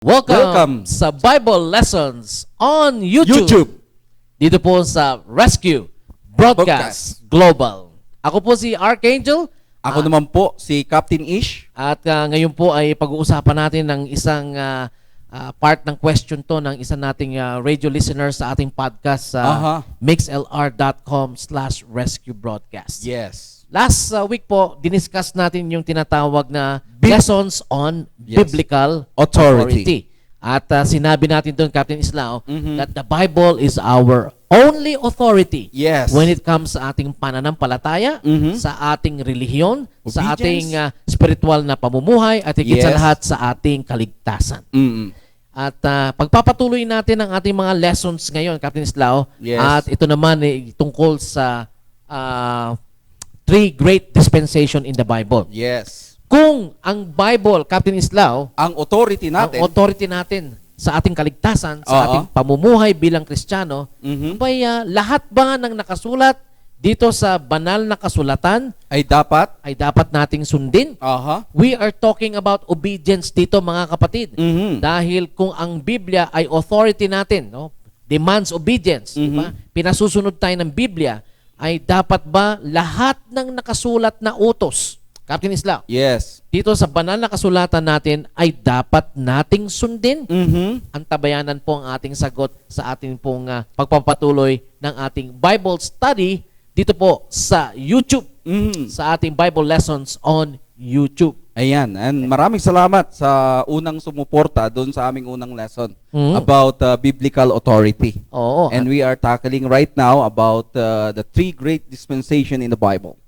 Welcome sa Bible Lessons on YouTube. Dito po sa Rescue Broadcast Global. Ako po si Archangel. Ako naman po si Captain Ish. At ngayon po ay pag-uusapan natin ng isang part ng question to ng isa nating radio listener sa ating podcast sa mixlr.com/rescue broadcast. Yes. Last week po, diniscuss natin yung tinatawag na lessons on biblical authority. At sinabi natin doon, Captain Islao, that the Bible is our only authority when it comes sa ating pananampalataya, sa ating relihiyon, sa ating spiritual na pamumuhay, at higit sa lahat sa ating kaligtasan. At pagpapatuloy natin ang ating mga lessons ngayon, Captain Islao, at ito naman ay tungkol sa three great dispensation in the Bible. Yes. Kung ang Bible, Captain Islao, ang authority natin sa ating kaligtasan, sa ating pamumuhay bilang Kristiyano, lahat ba ng nakasulat dito sa banal na kasulatan ay dapat nating sundin? We are talking about obedience dito, mga kapatid. Dahil kung ang Biblia ay authority natin, demands obedience, diba? Pinasusunod tayo ng Biblia, ay dapat ba lahat ng nakasulat na utos, Captain Islao, dito sa banal na kasulatan natin ay dapat nating sundin? Antabayanan po ang ating sagot sa ating pong pagpapatuloy ng ating Bible study dito po sa YouTube, sa ating Bible Lessons on YouTube. Ayan, and maraming salamat sa unang sumuporta doon sa aming unang lesson about biblical authority. And we are tackling right now about the three great dispensation in the Bible.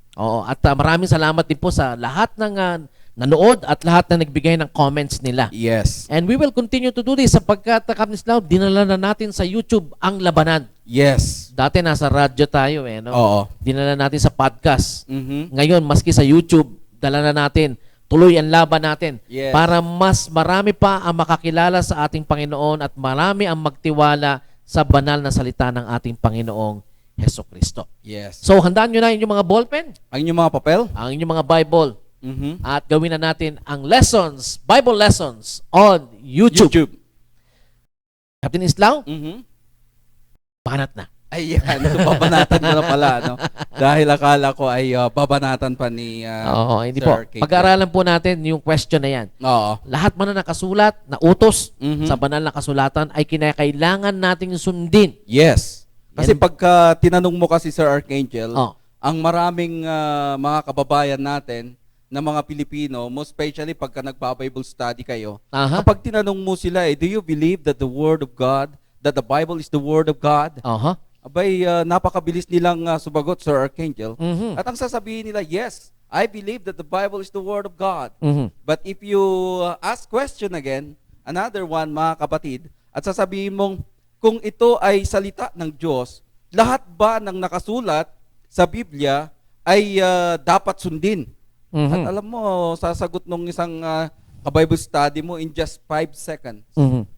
At maraming salamat din po sa lahat ng nanood at lahat na nagbigay ng comments nila. Yes. And we will continue to do this sapagkat, Captain Islao, dinala na natin sa YouTube ang labanan. Yes. Dati nasa radyo tayo Dinala natin sa podcast. Ngayon, maski sa YouTube, dala na natin. Tuloy ang laban natin para mas marami pa ang makakilala sa ating Panginoon at marami ang magtiwala sa banal na salita ng ating Panginoong Hesukristo. Yes. So, handaan nyo na inyong mga ballpen, ang inyong mga papel, ang inyong mga Bible, at gawin na natin ang lessons, Bible Lessons on YouTube. Captain Islao, banat na. Ayan, babanatan ko na pala, no? Dahil akala ko ay babanatan pa ni hindi po. Pag-aaralan po natin yung question na yan. Lahat man na nakasulat, na utos sa banal na kasulatan ay kinakailangan nating sundin. Yes. Kasi pagka tinanong mo kasi, Sir Archangel, ang maraming mga kababayan natin na mga Pilipino, most especially pagka nagpa-Bible study kayo, kapag tinanong mo sila, do you believe that the Word of God, that the Bible is the Word of God? Abay, napakabilis nilang sumagot, Sir Archangel. At ang sasabihin nila, yes, I believe that the Bible is the Word of God. But if you ask question again, another one, mga kapatid, at sasabihin mong, kung ito ay salita ng Diyos, lahat ba ng nakasulat sa Biblia ay dapat sundin? At alam mo, sasagot nung isang ka-Bible study mo in just 5 seconds,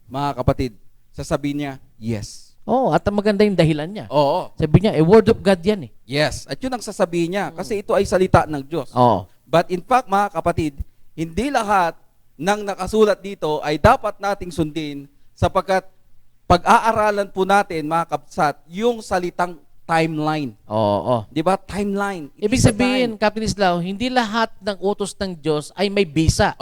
mga kapatid, sasabihin niya, yes. At maganda yung dahilan niya. Sabi niya, word of God yan . Yes. At yun ang sasabihin niya. Kasi ito ay salita ng Diyos. But in fact, mga kapatid, hindi lahat ng nakasulat dito ay dapat nating sundin sapagkat pag-aaralan po natin, mga kapsat, yung salitang timeline. Di ba? Timeline. Ibig sabihin, Captain Islao, hindi lahat ng utos ng Diyos ay may bisa.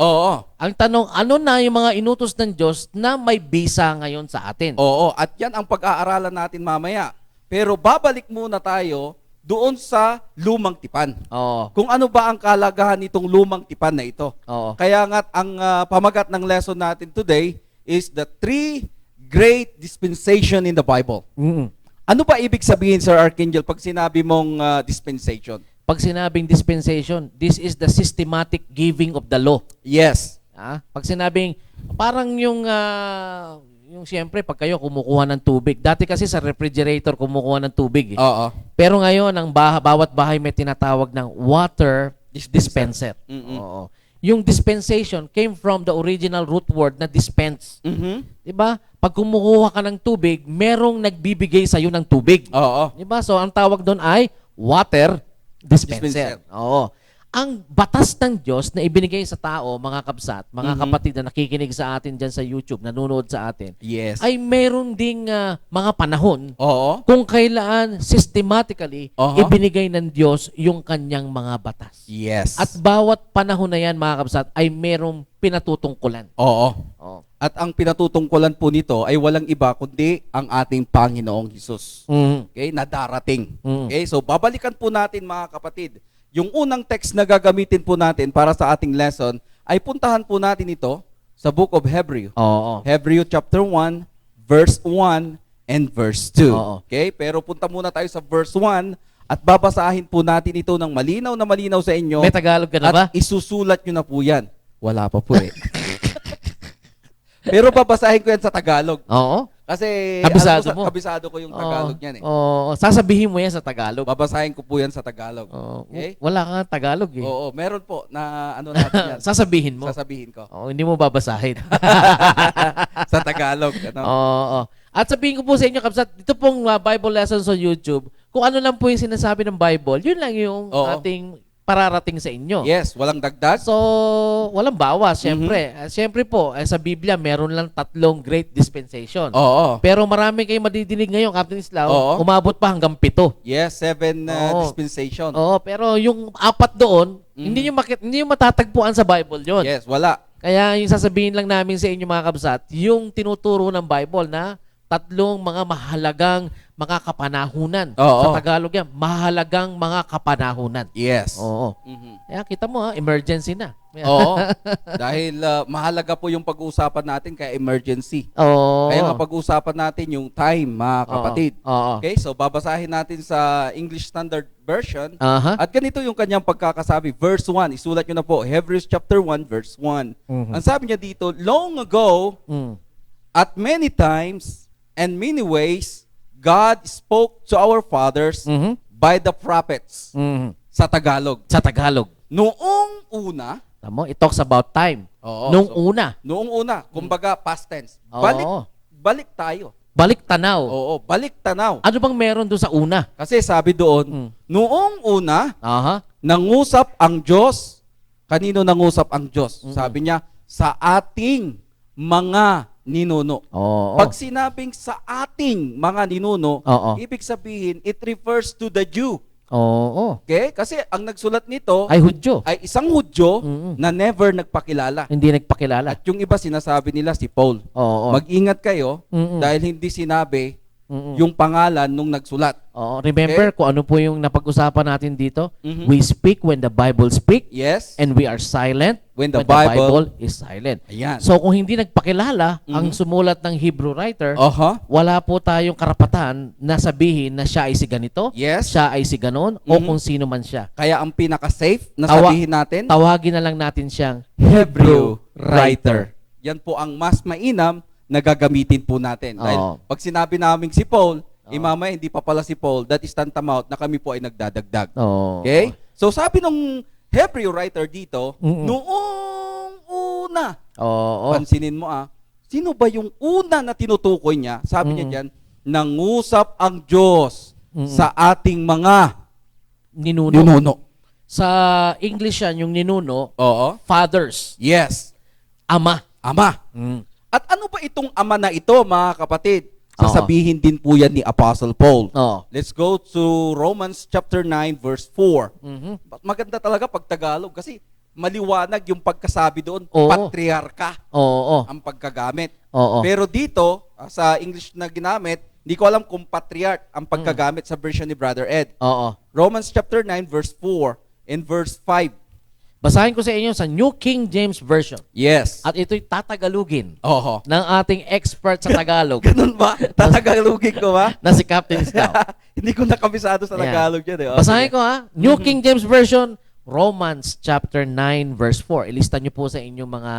Ang tanong, ano na yung mga inutos ng Diyos na may bisa ngayon sa atin? At yan ang pag-aaralan natin mamaya. Pero babalik muna tayo doon sa lumang tipan. Kung ano ba ang kalagahan nitong lumang tipan na ito. Kaya nga, ang pamagat ng lesson natin today is the three great dispensation in the Bible. Ano ba ibig sabihin, Sir Archangel, pag sinabi mong dispensation? Pag sinabing dispensation, this is the systematic giving of the law. Yes. Pag sinabing, parang yung siyempre, pag kayo kumukuha ng tubig. Dati kasi sa refrigerator kumukuha ng tubig. Pero ngayon, ang bawat bahay may tinatawag ng water dispenser. Yung dispensation came from the original root word na dispense. Diba? Pag kumukuha ka ng tubig, merong nagbibigay sa'yo ng tubig. Diba? So, ang tawag doon ay water dispenser. ang batas ng Diyos na ibinigay sa tao, mga kabsat, mga kapatid na nakikinig sa atin dyan sa YouTube, nanonood sa atin, Yes. ay meron ding mga panahon Oo. kung kailan systematically Uh-huh. ibinigay ng Diyos yung kanyang mga batas. Yes. At bawat panahon na yan, mga kabsat, ay merong pinatutungkulan. Oo. Oh. At ang pinatutungkulan po nito ay walang iba kundi ang ating Panginoong Hesus. Okay, na darating. Okay, so babalikan po natin, mga kapatid. Yung unang text na gagamitin po natin para sa ating lesson ay puntahan po natin ito sa Book of Hebrew. Oo. Hebrew chapter 1, verse 1 and verse 2. Oo. Okay, pero punta muna tayo sa verse 1 at babasahin po natin ito ng malinaw na malinaw sa inyo. May Tagalog ka na ba? At isusulat nyo na po yan. Wala pa po eh. Pero babasahin ko yan sa Tagalog. Oo. Kasi Kabisado mo. kabisado ko yung Tagalog niyan eh. Oo. Sasabihin mo yan sa Tagalog. Babasahin ko po yan sa Tagalog. Oo. Okay? Wala kang Tagalog eh. Oo, meron po na ano natin yan. Sasabihin mo. Sasabihin ko. Oo, hindi mo babasahin. Sa Tagalog. Ano? Oo. At sabihin ko po sa inyo, kabsat, dito pong Bible lessons on YouTube, kung ano lang po yung sinasabi ng Bible, yun lang yung Oo. ating pararating sa inyo. Yes, walang dagdag. So, walang bawas, syempre. Siyempre po, sa Biblia, meron lang 3 great dispensation. Oo. Pero marami kayong madidinig ngayon, Captain Islao, Oo. umabot pa hanggang 7. Yes, 7 Oo. dispensation. Oo, pero yung 4 doon, hindi nyo matatagpuan sa Bible yon. Yes, wala. Kaya yung sasabihin lang namin sa inyo, mga kabsat, yung tinuturo ng Bible na 3 mga mahalagang mga kapanahunan. Oo. Sa Tagalog yan, mahalagang mga kapanahunan. Yes. Oo. Mhm. Kaya kita mo, emergency na. Oo. Dahil mahalaga po yung pag-uusapan natin kaya emergency. Oo. Kaya nga pag-uusapan natin yung time, mga kapatid. Oo. Okay, so babasahin natin sa English Standard Version. Aha. At ganito yung kanyang pagkakasabi. Verse 1, isulat nyo na po. Hebrews chapter 1, verse 1. Ang sabi niya dito, long ago, at many times and many ways, God spoke to our fathers by the prophets. Sa Tagalog. Sa Tagalog. Noong una, Tamo, it talks about time. Oo, Nung so, una. noong una, kumbaga past tense. Oo. Balik tayo. Balik tanaw. Oo, balik tanaw. Ano bang meron doon sa una? Kasi sabi doon, noong una, Aha. nangusap ang Diyos. Kanino nangusap ang Diyos? Sabi niya, sa ating mga ninuno. Oo. Pag sinabing sa ating mga ninuno, Oo. ibig sabihin, it refers to the Jew. Oo. Okay? Kasi ang nagsulat nito Ay Hudyo. ay isang Hudyo Mm-mm. na never nagpakilala. Hindi nagpakilala. At yung iba sinasabi nila si Paul. Oo. Mag-ingat kayo Mm-mm. dahil hindi sinabi Mm-mm. yung pangalan nung nagsulat. Oo. Remember kung ano po yung napag-usapan natin dito? Mhm. We speak when the Bible speak Yes? and we are silent When the Bible is silent. Ayan. So kung hindi nagpakilala ang sumulat ng Hebrew writer, Aha. wala po tayong karapatan na sabihin na siya ay si ganito, Yes. siya ay si ganon, o kung sino man siya. Kaya ang pinaka-safe na Tawa- sabihin natin, Tawagin na lang natin siyang Hebrew writer. Yan po ang mas mainam na gagamitin po natin. Oo. Dahil pag sinabi namin si Paul, mamaya hindi pa pala si Paul, that is tantamount na kami po ay nagdadagdag. Oo. Okay? So sabi nung Hebrew writer dito, Mm-mm. noong una, Oo. pansinin mo sino ba yung una na tinutukoy niya? Sabi niya diyan, nangusap ang Diyos sa ating mga Ninuno. ninuno. Sa English yan, yung ninuno, Oo. fathers, Yes. ama. Ama. Mm. At ano ba itong ama na ito, mga kapatid? Sasabihin din po yan ni Apostle Paul. Oo. Let's go to Romans chapter 9 verse 4. Mhm. Maganda talaga pag Tagalog kasi maliwanag yung pagkasabi doon, Oo. patriarka Oo. ang pagkagamit. Oo. Pero dito, sa English na ginamit, hindi ko alam kung patriarch ang pagkagamit sa version ni Brother Ed. Oo. Romans chapter 9 verse 4 and verse 5. Basahin ko sa inyo sa New King James Version. Yes. At ito'y tatagalugin Oho. ng ating expert sa Tagalog Ganun ba? Tatagalugin ko ba? na si Captain Scout. Hindi ko nakabisado sa Ayan. Tagalog yan eh. Oh, Basahin sige. ko New King James Version, Romans chapter 9 verse 4. Ilista nyo po sa inyong mga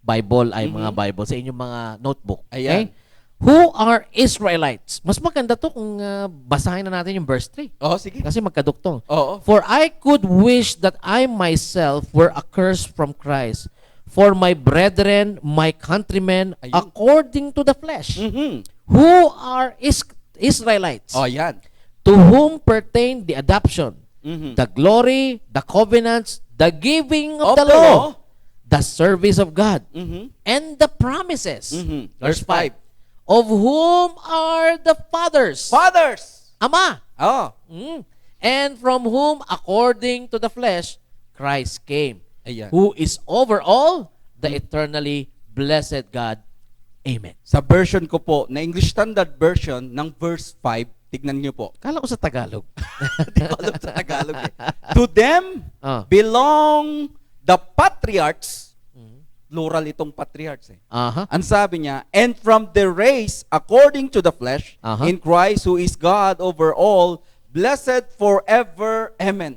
Bible, mga Bible, sa inyong mga notebook. Ayan. Okay? Who are Israelites? Mas maganda to kung basahin na natin yung verse 3. Oh, sige. Kasi magkaduktong. Oo. For I could wish that I myself were accursed from Christ for my brethren, my countrymen, Ayun. according to the flesh, Mhm. who are Israelites, Oh, yan. to whom pertain the adoption, Mhm. the glory, the covenants, the giving of the law, the service of God, and the promises. Verse 5. Of whom are the fathers? Fathers! Ama. Oh. And from whom, according to the flesh, Christ came, Ayan. who is over all, the eternally blessed God. Amen. Sa version ko po, na English Standard Version ng verse 5, tignan niyo po. Kala ko sa Tagalog. Hindi ko alam sa Tagalog eh. To them belong the patriarchs. Plural itong patriarchs eh. Ang sabi niya, and from the race according to the flesh, in Christ who is God over all, blessed forever. Amen.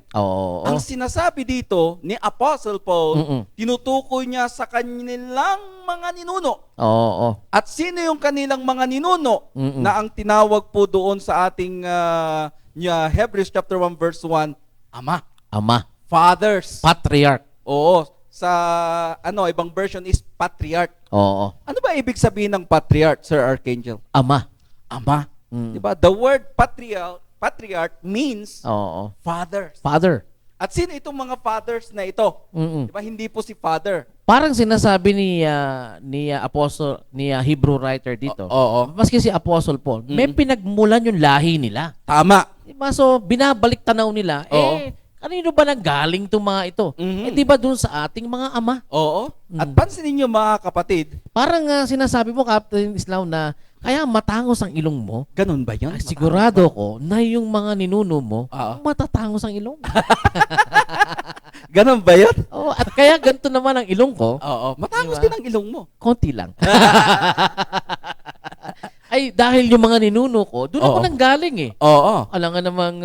Ang sinasabi dito ni Apostle Paul, tinutukoy niya sa kanilang mga ninuno. At sino yung kanilang mga ninuno na ang tinawag po doon sa ating Hebrews chapter 1 verse 1, Ama. Ama. Fathers. Patriarch. Oo. Sa ibang version is patriarch. Ano ba ibig sabihin ng patriarch, Sir Archangel? Ama. Ama. Diba? The word patriarch means father. Father. At sino itong mga fathers na ito? Diba? Hindi po si father. Parang sinasabi ni Apostle, ni Hebrew writer dito. Maski si Apostle Paul, may pinagmulan yung lahi nila. Tama. Diba? So, binabalik tanaw nila, kanino ba nanggaling itong mga ito? Di ba dun sa ating mga ama? At pansinin niyo mga kapatid, parang sinasabi mo, Captain Islaw, na kaya matangos ang ilong mo. Ganun ba yun? Sigurado ko na yung mga ninuno mo, matatangos ang ilong. Ganun ba yun? At kaya ganito naman ang ilong ko. Matangos din ang ilong mo. Konti lang. Ay, dahil yung mga ninuno ko, doon ako nanggaling eh. Alam nga namang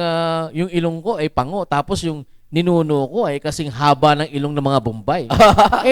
yung ilong ko ay pango, tapos yung ninuno ko ay kasing haba ng ilong ng mga Bombay.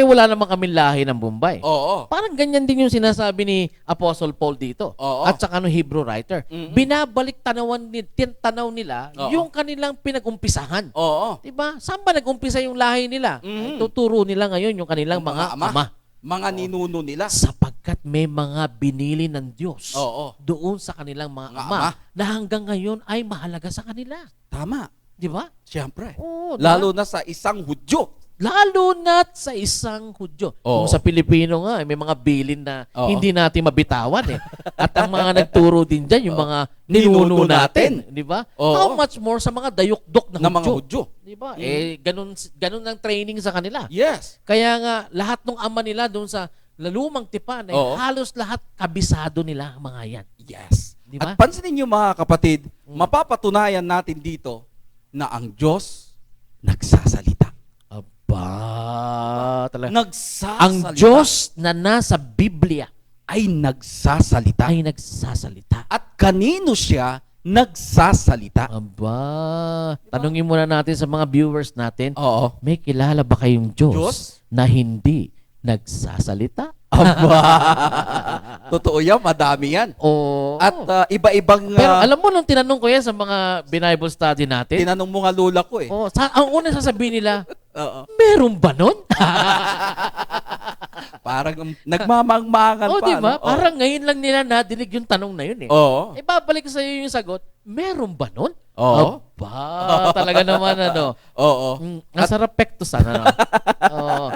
Wala namang kaming lahi ng Bombay. Parang ganyan din yung sinasabi ni Apostle Paul dito. At saka ng Hebrew writer. Binabalik tanaw nila yung kanilang pinag-umpisahan. Diba? Saan ba nag-umpisa yung lahi nila? Ay, tuturo nila ngayon yung kanilang mga ama. Mga ninuno nila. Sapagkat may mga binili ng Diyos doon sa kanilang mga ama na hanggang ngayon ay mahalaga sa kanila. Tama. Di ba? Siyempre. Diba? Lalo na sa isang Hudyo. Lalo na sa isang Hudyo. Kung sa Pilipino nga, may mga bilin na hindi natin mabitawan eh. At ang mga nagturo din dyan, yung mga ninuno natin. Di ba? How much more sa mga dayukdok na Hudyo. Di ba? Ganun ang training sa kanila. Yes. Kaya nga, lahat ng ama nila doon sa lumang tipan, halos lahat kabisado nila ang mga yan. Yes. Diba? At pansinin niyo mga kapatid, mapapatunayan natin dito na ang Diyos nagsasalita. Talaga. Nagsasalita. Ang Diyos na nasa Biblia ay nagsasalita. At kanino siya nagsasalita? Tanungin muna natin sa mga viewers natin. May kilala ba kayong Diyos na hindi nagsasalita? Totoo yan, madami yan. At iba-ibang... Pero alam mo, nung tinanong ko yan sa mga Bible study natin, tinanong mo nga lola ko eh. Ang una sasabihin nila, meron ba nun? Parang nagmamangmangan pa. Diba? Parang ngayon lang nila nadinig yung tanong na yun eh. Babalik sa iyo yung sagot, meron ba nun? Talaga naman nasa repektusan.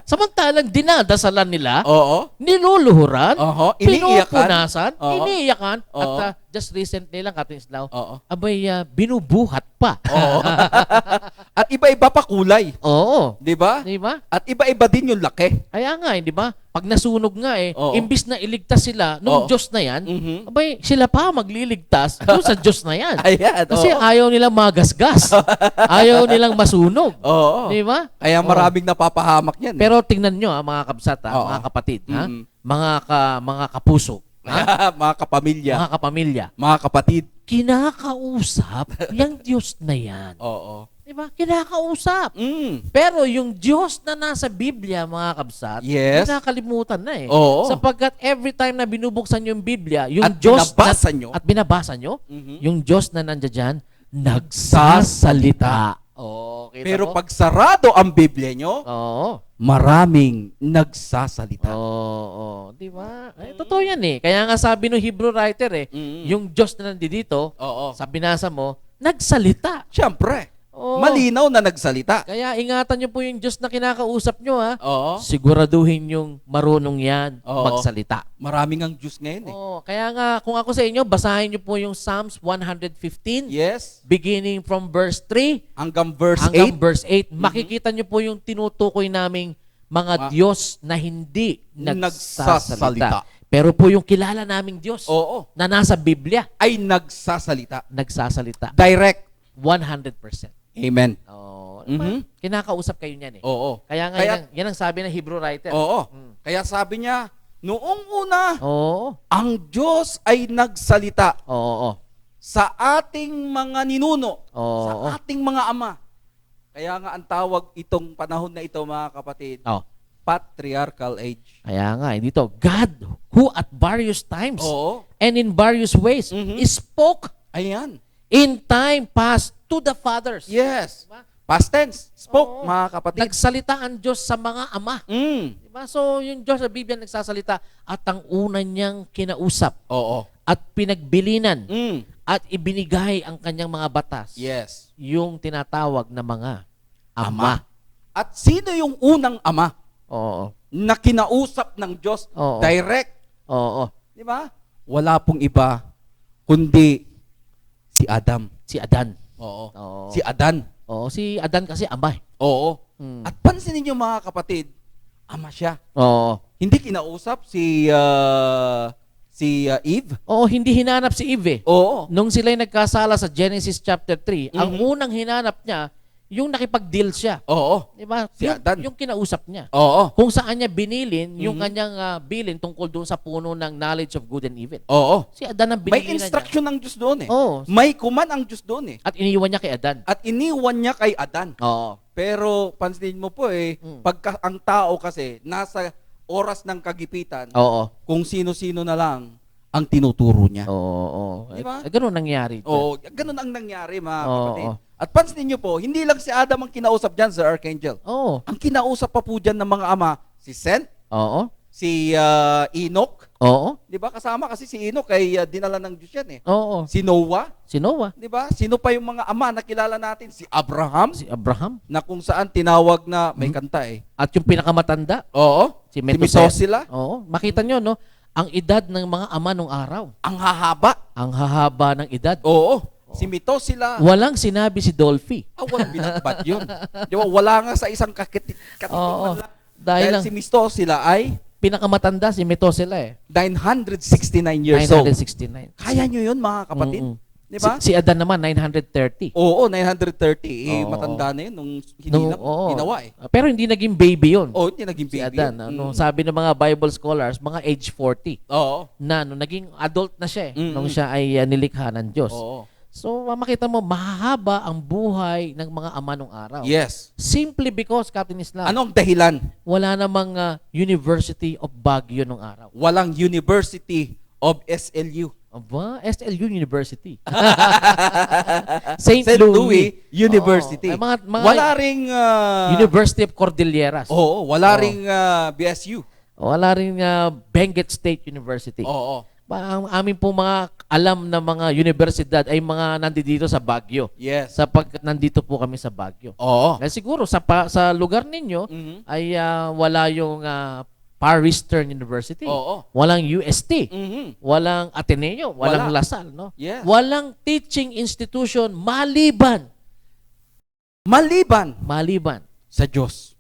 Samantalang dinadasalan nila, niluluhuran, pinupunasan, iniiyakan, at just recently lang, Kating Islaw, binubuhat pa. At iba-iba pa kulay. Diba? At iba-iba din yung laki. Kaya nga, di ba? Pag nasunog nga imbis na iligtas sila nung Diyos na yan, sila pa magliligtas doon sa Diyos na yan. Kasi ayaw nilang magasgas. Ayaw nilang masunog. Di ba? Kaya maraming napapahamak yan. Pero tingnan nyo, mga kabsat, mga kapatid, mga kapuso, mga kapamilya, mga kapatid, kinakausap yung Diyos na yan. Diba? Kinakausap. Pero yung Diyos na nasa Biblia, mga kabsat, kinakalimutan na eh. Sapagkat every time na binubuksan nyo yung Biblia, yung Diyos at binabasa nyo, yung Diyos na nandiyan dyan, nagsasalita. Pero pag sarado ang Biblia nyo, maraming nagsasalita. Diba? Totoo yan eh. Kaya nga sabi ng Hebrew writer yung Diyos na nandito, sa binasa mo, nagsalita. Siyempre. Oo. Malinaw na nagsalita. Kaya ingatan nyo po yung Diyos na kinakausap nyo, ha? Oo. Siguraduhin yung marunong yan Oo. magsalita. Maraming ang Diyos ngayon eh. Oo. Kaya nga, kung ako sa inyo, basahin nyo po yung Psalms 115, Yes. beginning from verse 3 Hanggang verse hanggang 8. verse 8. Makikita nyo po yung tinutukoy naming mga Diyos na hindi nagsasalita. Pero po yung kilala naming Diyos Oo. na nasa Biblia, Ay nagsasalita. nagsasalita. Direct. 100%. Amen. Oh, Mhm. kinakausap kayo niyan eh. Oo. Kaya nga, yan ang sabi ng Hebrew writer. Oo. Kaya sabi niya, noong una, Oo. ang Diyos ay nagsalita Oo. sa ating mga ninuno, Oo. sa ating mga ama. Kaya nga ang tawag itong panahon na ito, mga kapatid, Oh. patriarchal age. Kaya nga, dito, God, who at various times Oo. and in various ways spoke Ayan. in time past to the fathers. Yes. Diba? Past tense. Spoke, Oo. mga kapatid. Nagsalita ang Diyos sa mga ama. Diba? So, yung Diyos sa Biblia nagsasalita at ang una niyang kinausap Oo. at pinagbilinan Mm. at ibinigay ang kanyang mga batas. Yes. Yung tinatawag na mga ama. At sino yung unang ama Oo. na kinausap ng Diyos Oo. direct? Oo. Di ba? Wala pong iba kundi si Adam. Si Adan. Oo. Oo. Si Adan. Oo, si Adan kasi ama. Oo. Hmm. At pansinin niyo, mga kapatid, ama siya. Oo. Hindi kinausap si Eve. Oo, hindi hinanap si Eve eh. Oo. Nung sila'y nagkasala sa Genesis chapter 3, ang unang hinanap niya, yung nakipag-deal siya. Oo. Di ba? Si Adan. Yung kinausap niya. Oo. Kung saan niya binilin yung kanyang bilin tungkol doon sa puno ng knowledge of good and evil. Oo. Si Adan ang May binilinan instruction ng Diyos doon eh. niya. Oo. May command ang Diyos doon eh. At iniwan niya kay Adan. At iniwan niya kay Adan. Oo. Pero pansinin mo po eh, pagka ang tao kasi nasa oras ng kagipitan, Oo. kung sino-sino na lang ang tinuturo niya. Oo. Di ba? Ganun nangyari. Oo, ganun ang nangyari, mga Oo, kapatid. oo. At pansinin niyo po, hindi lang si Adam ang kinausap diyan, Sir Archangel. Oo. Ang kinausap pa po diyan ng mga ama, si Seth, Oo. si Enoch, Oo. 'di ba? Kasama kasi si Enoch kay dinala ng Diyos yan eh. Oo. Si Noah, Si Noah. 'di ba? Sino pa yung mga ama na kilala natin? Si Abraham, Si Abraham. na kung saan tinawag na may kanta eh. At yung pinakamatanda, Oo. si Si Methuselah. Methuselah. Oo. Makita nyo, no? Ang edad ng mga ama nung araw. Ang hahaba. Ang hahaba ng edad. Oo. Si Methuselah. Walang sinabi si Dolphy. Walang binatbat yun. Di ba? Wala nga sa isang katitik Oo. man lang. Dahil lang, Si Methuselah ay pinakamatanda si Methuselah eh. 969 years old. 969. Kaya nyo yun, mga kapatid. Mm-mm. Di ba? Si Adan naman, 930. Oo, 930. Oo. Matanda na yun nung Oo. ginawa eh. Pero hindi naging baby yun. Oo, hindi naging Si baby. Adan. yun. Ano, sabi ng mga Bible scholars, mga age 40 Oo. na naging adult na siya eh, Mm-mm. nung siya ay nilikha ng Diyos. Oo. So, makita mo, mahahaba ang buhay ng mga ama nung araw. Yes. Simply because, Captain Islam, Anong dahilan? wala namang University of Baguio nung araw. Walang University of SLU. Aba, SLU University. St. St. Louis University. Oo. Ay, mga Wala ring University of Cordilleras. wala ring BSU. Wala rin Benguet State University. Oo. Ang aming po mga alam na mga universidad ay mga nandito sa Baguio. Yes. Sapagkat nandito po kami sa Baguio. Oo. Kaya siguro sa lugar ninyo ay wala yung Far Eastern University. Oo. Walang UST. Mhm. Walang Ateneo. Walang Wala. Lasal. No? Yes. Walang teaching institution maliban Maliban sa Diyos.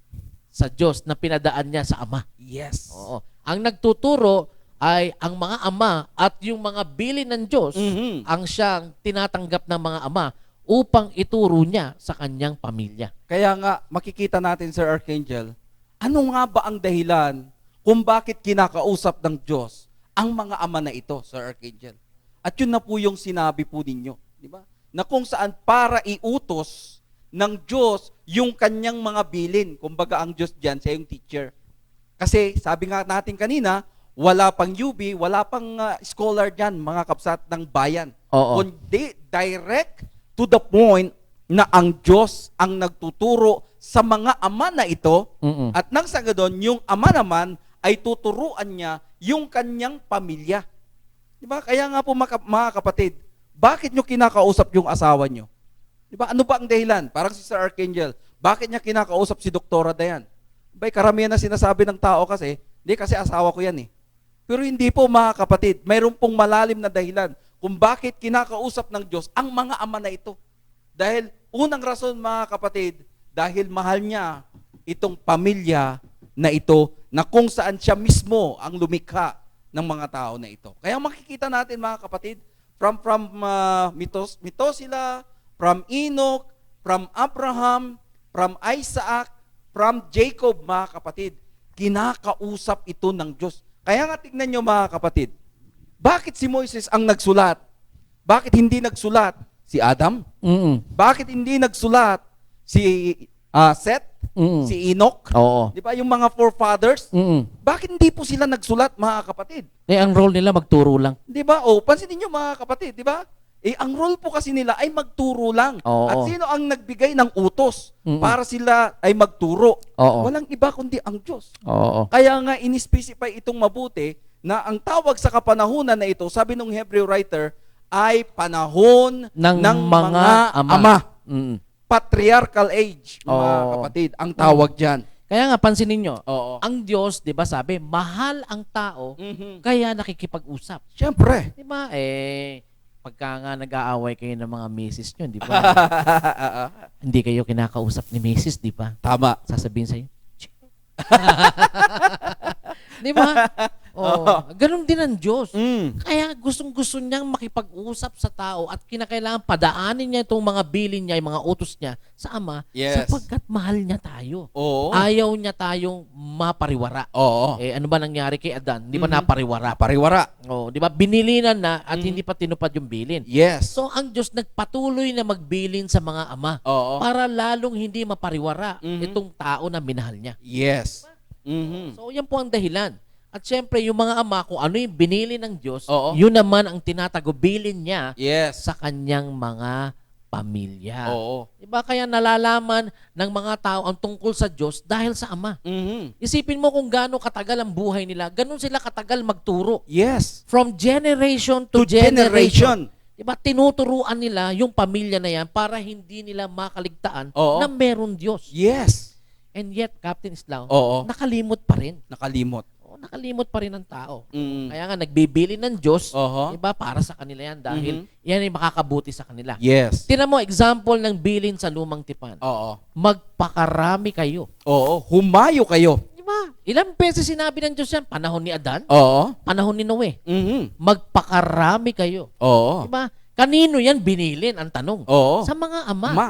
sa Diyos na pinadaan niya sa Ama. Yes. Oo. Ang nagtuturo ay ang mga ama at yung mga bilin ng Diyos Mhm. ang siyang tinatanggap ng mga ama upang ituro niya sa kanyang pamilya. Kaya nga, makikita natin, Sir Archangel, ano nga ba ang dahilan kung bakit kinakausap ng Diyos ang mga ama na ito, Sir Archangel? At yun na po yung sinabi po ninyo, di ba? Na kung saan para iutos ng Diyos yung kanyang mga bilin. Kumbaga ang Diyos dyan, siya yung teacher. Kasi sabi nga natin kanina, wala pang UB, wala pang scholar dyan, mga kapsat ng bayan. Oo. Kundi direct to the point na ang Diyos ang nagtuturo sa mga ama na ito. Mm-mm. At nang sa gadon, yung ama naman ay tuturuan niya yung kanyang pamilya. Diba? Kaya nga po mga kapatid, bakit nyo kinakausap yung asawa nyo? Di ba? Ano ba ang dahilan? Parang si Sir Archangel, bakit niya kinakausap si Doktora Dayan? Bay, karamihan na sinasabi ng tao kasi, hindi kasi asawa ko yan eh. Pero hindi po mga kapatid, mayroon pong malalim na dahilan kung bakit kinakausap ng Diyos ang mga ama na ito. Dahil unang rason mga kapatid, dahil mahal niya itong pamilya na ito na kung saan siya mismo ang lumikha ng mga tao na ito. Kaya makikita natin mga kapatid, from Methuselah, from Enoch, from Abraham, from Isaac, from Jacob mga kapatid, kinakausap ito ng Diyos. Kaya nga tignan nyo mga kapatid, bakit si Moises ang nagsulat? Bakit hindi nagsulat si Adam? Bakit hindi nagsulat si Seth? Si Enoch? Oo. Di ba yung mga forefathers? Bakit hindi po sila nagsulat mga kapatid? Ang role nila magturo lang. Di ba? Pansinin nyo mga kapatid, di ba? Ang role po kasi nila ay magturo lang. Oo. At sino ang nagbigay ng utos para sila ay magturo? Oo. Walang iba kundi ang Diyos. Oo. Kaya nga in-specify itong mabuti na ang tawag sa kapanahunan na ito, sabi ng Hebrew writer, ay panahon ng mga ama. Patriarchal age, mga kapatid, ang tawag dyan. Kaya nga, pansinin nyo, Oo. ang Diyos, di ba sabi, mahal ang tao, kaya nakikipag-usap. Siyempre. Di ba? Pagka nga nag-aaway kayo ng mga misis nyo, di ba? Hindi kayo kinakausap ni misis, di ba? Tama. Sasabihin sa'yo, di ba? Ganun din ang Diyos. Kaya gustong-gusto niyang makipag-usap sa tao at kinakailangan padaanin niya itong mga bilin niya, yung mga utos niya sa Ama, sapagkat mahal niya tayo. Oo. Ayaw niya tayong mapariwara. Oo. Ano ba nangyari kay Adan? Di ba napariwara? Pariwara. Di ba? Binilinan na at hindi pa tinupad yung bilin. Yes. So, ang Diyos nagpatuloy na magbilin sa mga ama Oo. para lalong hindi mapariwara itong tao na minahal niya. Yes. So, yan po ang dahilan. At syempre, yung mga ama, kung ano yung binili ng Diyos, Oo. yun naman ang tinatagubilin niya Yes. sa kanyang mga pamilya. Oo. Diba? Kaya nalalaman ng mga tao ang tungkol sa Diyos dahil sa Ama. Isipin mo kung gaano katagal ang buhay nila, ganun sila katagal magturo. Yes. From generation to generation. Diba? Tinuturuan nila yung pamilya na yan para hindi nila makaligtaan Oo. na meron Diyos. Yes. And yet, Captain Islao, Oo. nakalimot pa rin. Nakalimot. Nakalimot pa rin ang tao. Kaya nga, nagbibili ng Diyos, Oho. diba, para sa kanila yan dahil yan ay makakabuti sa kanila. Yes. Tinan mo, example ng bilin sa lumang tipan. Oo. Magpakarami kayo. Oo. Humayo kayo. Diba? Ilang beses sinabi ng Diyos yan? Panahon ni Adan? Oo. Panahon ni Noe? Magpakarami kayo. Oo. Diba? Kanino yan binilin? Ang tanong. Oo. Sa mga ama. Ma.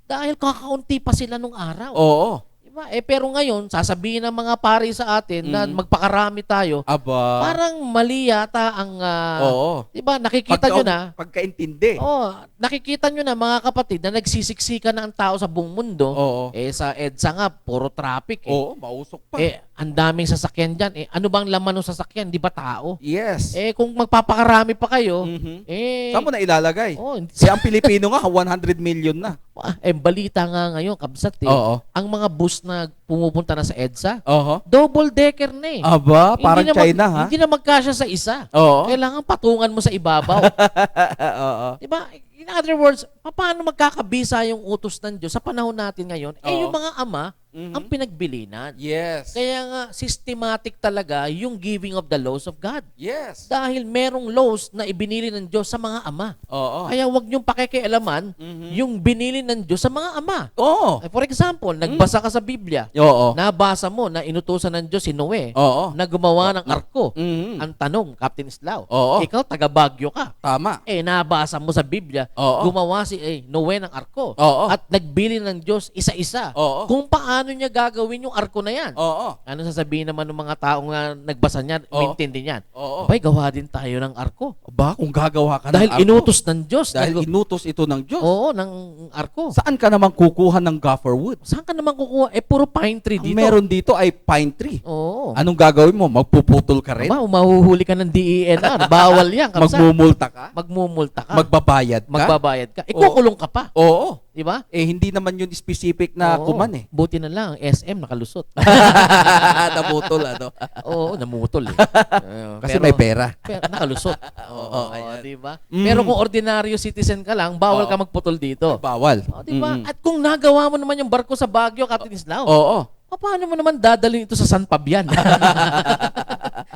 Dahil kakaunti pa sila nung araw. Oo. Diba? Pero ngayon, sasabihin ng mga pari sa atin na magpakarami tayo, Aba. parang mali yata ang, Oo. diba, nakikita nyo na, Pagkaintindi. nakikita nyo na mga kapatid na nagsisiksikan na ang tao sa buong mundo, Oo. sa EDSA nga, puro traffic. Oo, mausok pa. Ang daming sasakyan dyan. Ano bang laman ng sasakyan? Di ba tao? Yes. Kung magpapakarami pa kayo, Saan mo na ilalagay? hindi. Si ang Pilipino nga, 100 million na. Balita nga ngayon, kabsat Oo. ang mga bus na pumupunta na sa EDSA, Oo. double decker na eh. Aba, parang Hindi na China ha? Hindi na magkasya sa isa. Oo. Kailangan patungan mo sa ibabaw. Oo. Di ba? In other words, paano magkakabisa yung utos ng Diyos sa panahon natin ngayon? Yung mga ama, ang pinagbilinan. Yes. Kaya nga, systematic talaga yung giving of the laws of God. Yes. Dahil merong laws na ibinili ng Diyos sa mga ama. Oo. Kaya huwag niyong pakikialaman yung binili ng Diyos sa mga ama. Oo. For example, nagbasa ka sa Biblia. Oo. Nabasa mo na inutusan ng Diyos si Noe Oo. na gumawa ng arko. Mhm. Ang tanong, Captain Islao, Oo. ikaw taga Baguio ka. Tama. Nabasa mo sa Biblia, Oo. gumawa si Noe ng arko. Oo. At nagbili ng Diyos isa-isa. Oo. Kung paano niya gagawin yung arko na yan. Oo. Ano sasabihin naman ng mga taong nagbasa niyan, Oo. maintindihan niyan? Oo. Abay, gawa din tayo ng arko. Ba, kung gagawa ka Dahil ng arko, inutos ng Diyos. dahil inutos ito ng Diyos. Oo, ng arko. Saan ka naman kukuha ng gopher wood? Saan ka naman kukuha? Puro pine tree Ang dito. meron dito ay pine tree. Oo. Anong gagawin mo? Magpuputol ka rin? Mahuhuli ka ng DENR. Bawal yan. Kapsa. Magmumulta ka? Magmumulta ka. Magbabayad ka? Magbabayad ka. Ikukulong ka pa. Oo. Di ba? Hindi naman yun specific na kuman eh. Buti na lang, SM nakalusot. Nabutol, ano? Oo, namutol eh. Kasi may pera. Pero nakalusot. Oo, ayan. di ba? Pero kung ordinaryo citizen ka lang, bawal ka magputol dito. Bawal. Di ba? At kung nagawa mo naman yung barko sa Baguio, Captain Islao, paano mo naman dadalhin ito sa San Fabian?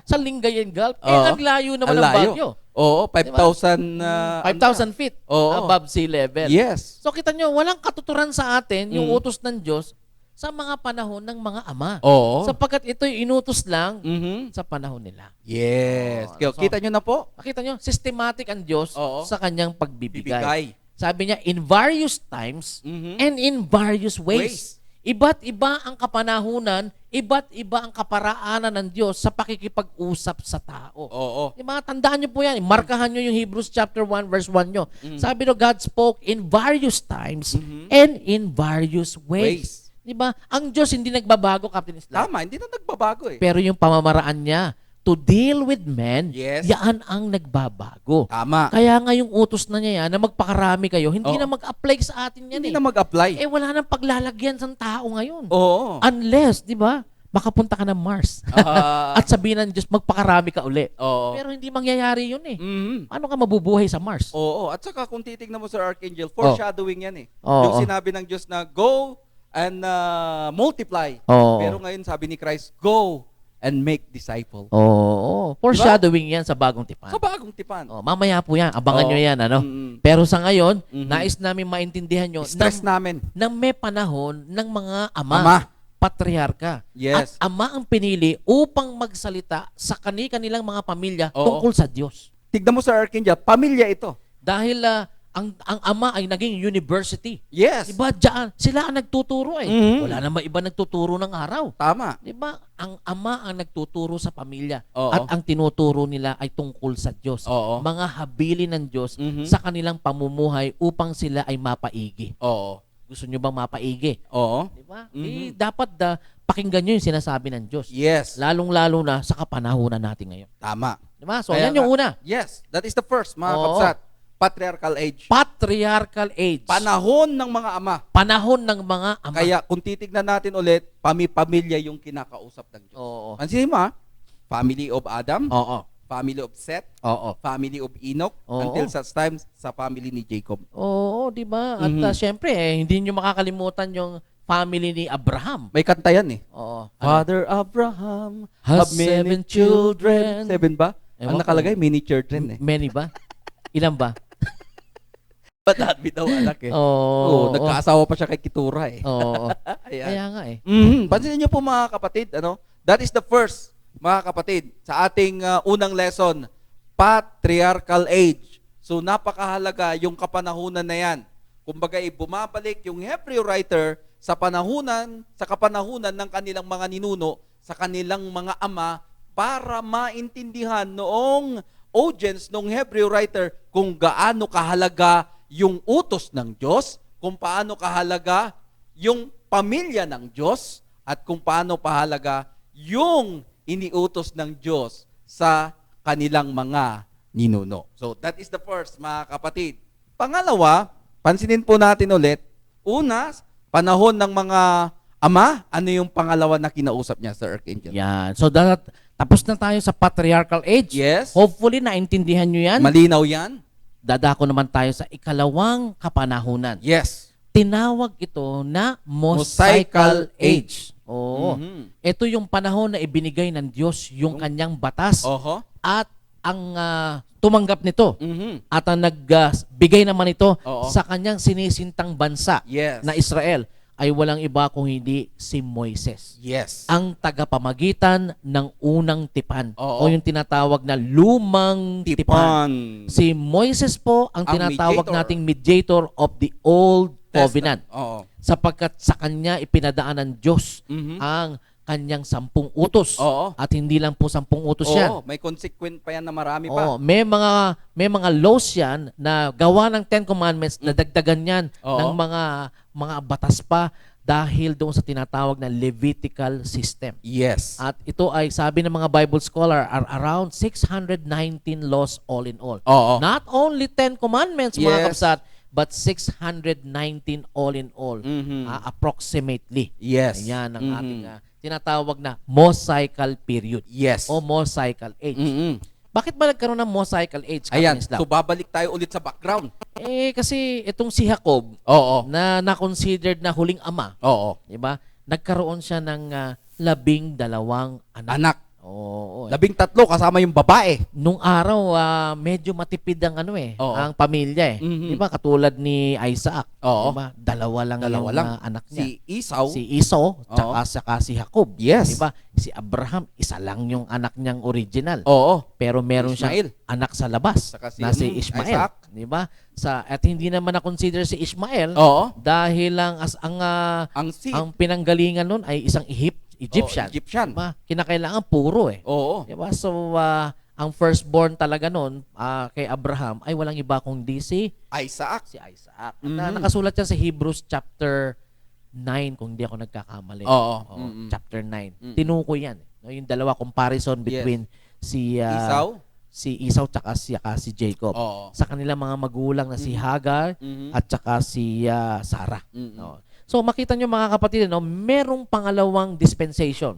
Sa Lingayen Gulf? Ang layo naman ng Baguio. Oo, 5,000 5,000 feet above sea level. Yes. So kita nyo, walang katuturan sa atin yung utos ng Diyos sa mga panahon ng mga ama. Oo. Sapagkat ito'y inutos lang sa panahon nila. Yes. So, Kita nyo na po? Makita nyo, systematic ang Diyos sa kanyang pagbibigay. Bibigay. Sabi niya, in various times and in various ways. Iba't iba ang kapanahunan, iba't iba ang kaparaanan ng Diyos sa pakikipag-usap sa tao. Oo. Diba? Tandaan nyo po yan. Markahan nyo yung Hebrews chapter 1 verse 1 nyo. Sabi no, God spoke in various times and in various ways. Diba? Ang Diyos hindi nagbabago, Captain Islam. Tama, hindi na nagbabago eh. Pero yung pamamaraan niya to deal with men, yan ang nagbabago. Tama. Kaya nga yung utos na niya yan, na magpakarami kayo, hindi na mag-apply sa atin yan. Hindi na mag-apply. Wala nang paglalagyan sa tao ngayon. Oo. Unless, di ba, makapunta ka ng Mars. At sabihin ng Diyos, magpakarami ka uli. Oo. Pero hindi mangyayari yun eh. Ano ka mabubuhay sa Mars? Oo. At saka kung titignan mo sa Archangel, foreshadowing yan eh. Yung sinabi ng Diyos na, go and multiply. Pero ngayon sabi ni Christ, go and make disciple. Foreshadowing yan sa bagong tipan. Sa bagong tipan. Mamaya po yan. Abangan nyo yan. Ano? Pero sa ngayon, nais namin maintindihan nyo stress namin na may panahon ng mga ama. Patriarka. Yes. At ama ang pinili upang magsalita sa kanilang mga pamilya tungkol sa Diyos. Tignan mo sa Archangel, pamilya ito. Dahil ang ama ay naging university. Yes. Diba, diyan, sila ang nagtuturo eh. Wala naman iba nagtuturo ng araw. Tama. Diba, ang ama ang nagtuturo sa pamilya. Oo. At ang tinuturo nila ay tungkol sa Diyos. Oo. Mga habilin ng Diyos sa kanilang pamumuhay upang sila ay mapaigi. Oo. Gusto nyo bang mapaigi? Oo. Diba? Dapat pakinggan nyo yung sinasabi ng Diyos. Yes. Lalong-lalo na sa kapanahunan natin ngayon. Tama. Diba? So, yan yung una. Yes. That is the first, mga kapsat. Patriarchal age. Patriarchal age. Panahon ng mga ama. Panahon ng mga ama. Kaya kung titignan natin ulit, pamilya yung kinakausap ng Diyos. Oo. Pansinin mo family of Adam, family of Seth, family of Enoch, until such times sa family ni Jacob. Oo, di ba? At syempre, hindi nyo makakalimutan yung family ni Abraham. May kanta yan eh. Oo. Father Abraham have many children. 7 ba? Ang nakalagay, many children eh. Many ba? Ilan ba? Patadbi daw anak eh. Oo, nagkaasawa pa siya kay Kitura eh. Oo. Kaya nga eh. Pansinin niyo po mga kapatid, that is the first, mga kapatid, sa ating unang lesson, patriarchal age. So napakahalaga yung kapanahunan na yan. Kumbaga bumabalik yung Hebrew writer sa kapanahunan ng kanilang mga ninuno, sa kanilang mga ama, para maintindihan noong audience ng Hebrew writer kung gaano kahalaga yung utos ng Diyos, kung paano kahalaga yung pamilya ng Diyos, at kung paano kahalaga yung iniutos ng Diyos sa kanilang mga ninuno. So that is the first, mga kapatid. Pangalawa, pansinin po natin ulit, una, panahon ng mga ama, ano yung pangalawa na kinausap niya sa Archangel? Yan. So tapos na tayo sa patriarchal age. Yes. Hopefully, naintindihan nyo yan. Malinaw yan. Dadako naman tayo sa ikalawang kapanahunan. Yes. Tinawag ito na Mosaical Age. Oo. Ito yung panahon na ibinigay ng Diyos yung kanyang batas at ang tumanggap nito at ang nagbigay naman ito sa kanyang sinisintang bansa na Israel ay walang iba kung hindi si Moises. Yes. Ang tagapamagitan ng unang tipan o yung tinatawag na lumang tipan. Si Moises po ang tinatawag nating mediator of the Old Covenant. Sapagkat sa kanya ipinadaan ng Diyos ang kanyang 10 utos. At hindi lang po 10 utos yan. May consequent pa yan na marami pa. May mga laws yan na gawa ng 10 Commandments na dagdagan yan ng mga batas pa dahil doon sa tinatawag na Levitical system. Yes. At ito ay sabi ng mga Bible scholar are around 619 laws all in all. Not only 10 Commandments, mga kapsat, but 619 all in all, approximately. Yes. Ayan ang ating tinatawag na Mosaical period. Yes. O Mosaical age. Bakit ba nagkaroon ng Mosaical age? Ayan, so babalik tayo ulit sa background. Kasi itong si Jacob, na considered na huling ama, diba? Nagkaroon siya ng 12 anak. Anak. Oo. 13 kasama yung babae. Nung araw, medyo matipid ang ang pamilya eh. Di ba? Katulad ni Isaac. Diba? Dalawa lang anak niya. Si Esau, tsaka si Jacob. Yes. Di ba? Si Abraham, isa lang yung anak niyang original. Pero meron siyang anak sa labas na si Ishmael. Di ba? At hindi naman na-consider si Ishmael dahil ang pinanggalingan nun ay isang Egyptian. Diba? Kinakailangan puro eh. Diba? So, ang firstborn talaga noon kay Abraham ay walang iba kundi si Isaac. At nakasulat yan sa Hebrews chapter 9 kung hindi ako nagkakamali. Chapter 9. Tinukoy yan. Yung dalawa comparison between si Esau tsaka si Jacob. Sa kanilang mga magulang na si Hagar at tsaka si Sarah. So makita nyo mga kapatid, merong pangalawang dispensation,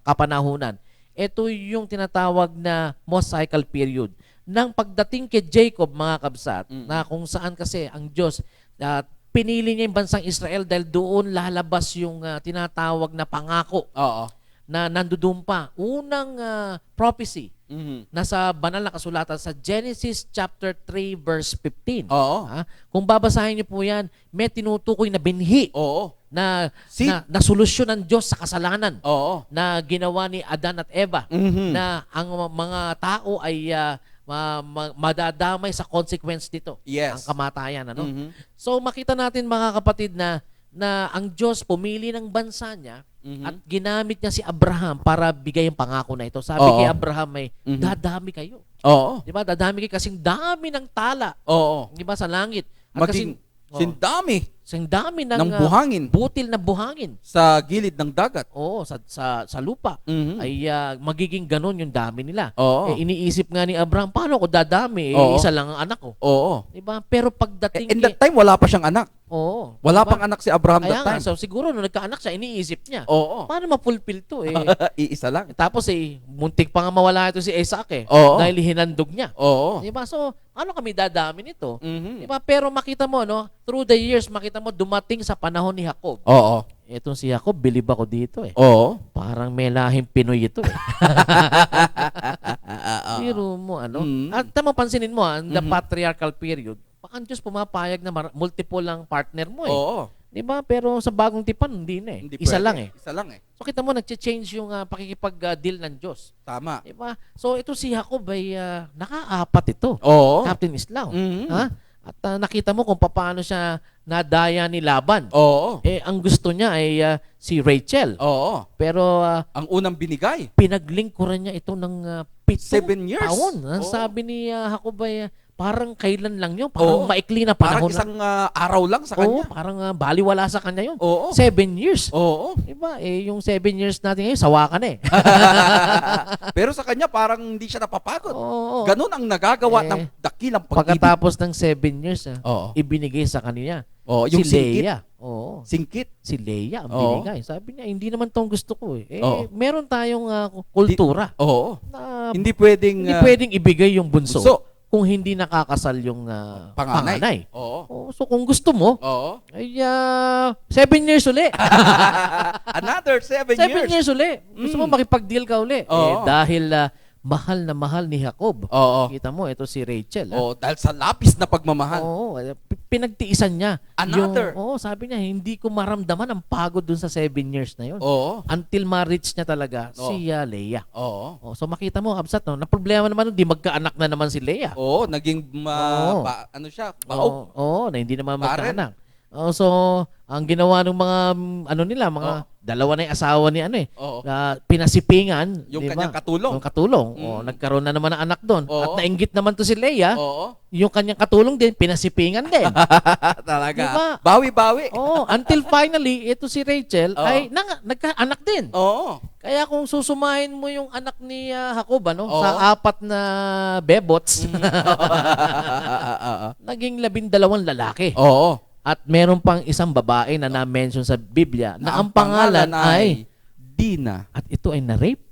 kapanahunan. Ito yung tinatawag na Mosaical period. Nang pagdating kay Jacob, mga kabsat, na kung saan kasi ang Diyos pinili niya yung bansang Israel dahil doon lalabas yung tinatawag na pangako na nandoon pa. Unang prophecy nasa banal na kasulatan sa Genesis chapter 3 verse 15. Kung babasahin niyo po yan, may tinutukoy na binhi na solusyon ng Diyos sa kasalanan na ginawa ni Adan at Eva, na ang mga tao ay madadamay sa consequence nito, ang kamatayan. So makita natin mga kapatid na ang Diyos pumili ng bansa niya at ginamit niya si Abraham para bigay ang pangako na ito. Sabi kay Abraham ay, dadami kayo. Di ba? Dadami kayo kasing dami ng tala. Di ba? Sa langit. At dami ng buhangin. Butil na buhangin. Sa gilid ng dagat. Sa lupa. Ay magiging ganun yung dami nila. Iniisip nga ni Abraham, paano ko dadami? Isa lang ang anak ko. Diba? Pero pagdating in that time, wala pa siyang anak. Wala diba? pang anak si Abraham that time. So siguro nung nagkaanak siya, iniisip niya. Paano ma-fulfill to? Iisa lang. Tapos muntik pa nga mawala ito si Isaac dahil hinandog niya. Diba? So, ano kami dadami nito? Diba? Pero makita mo, through the years, makita mo, dumating sa panahon ni Jacob. Etong si Jacob, bilib ako dito Parang may lahing Pinoy ito Biro mo, At pansinin mo, the patriarchal period, ang Diyos pumapayag na multiple lang partner mo Di ba? Pero sa bagong tipan, hindi na Isa lang Isa lang So kita mo, nag-change yung pakikipag-deal ng Diyos. Tama. Di ba? So ito si Jacob ay nakaapat ito. Captain Islao. At nakita mo kung paano siya nadaya ni Laban. Ang gusto niya ay si Rachel. Pero ang unang binigay, pinaglingkuran niya ito ng 7 years. taon. Ang sabi ni Jacob ay parang kailan lang yun. Parang maikli na panahon. Parang isang araw lang sa kanya. Parang baliwala sa kanya yun. 7 years. Diba? Yung 7 years natin ngayon, sawakan Pero sa kanya, parang hindi siya napapagod. Ganun ang nagagawa ng dakilang pag-ibig. Pagkatapos ng 7 years, ibinigay sa kanya. Yung si Leia. Singkit. Si Leia ang binigay. Sabi niya, hindi naman tong gusto ko meron tayong kultura. Hindi pwedeng ibigay yung bunso. Kung hindi nakakasal yung panganay. So kung gusto mo, ay 7 years uli. Another 7 years. 7 years uli. Gusto mo makipag-deal ka uli. Dahil mahal na mahal ni Jacob. Kita mo, ito si Rachel. Dahil sa lapis na pagmamahal. Pinagtiisan niya. Another. Sabi niya, hindi ko maramdaman ang pagod dun sa 7 years na yun. Until ma-reach niya talaga si Leia. So makita mo, Absat, na problema naman, di magkaanak na naman si Leia. Naging ano siya, baog. Na hindi naman magkaanak. So, ang ginawa ng mga ano nila, mga dalawa na yung asawa ni ano Oo. pinasipingan, Yung di ba? kanyang katulong. Yung katulong. Nagkaroon na naman ng anak doon. Oo. At nainggit naman to si Leia. Oo. Yung kanyang katulong din, pinasipingan din. Talaga. Diba? Bawi-bawi. Until finally, ito si Rachel Oo. ay nagka-anak din. Oo. Kaya kung susumahin mo yung anak ni Jacob Oo. sa 4 na bebots, naging 12 lalaki. Oo. At meron pang isang babae na na-mention sa Biblia na ang pangalan ay Dina. at ito ay na-rape.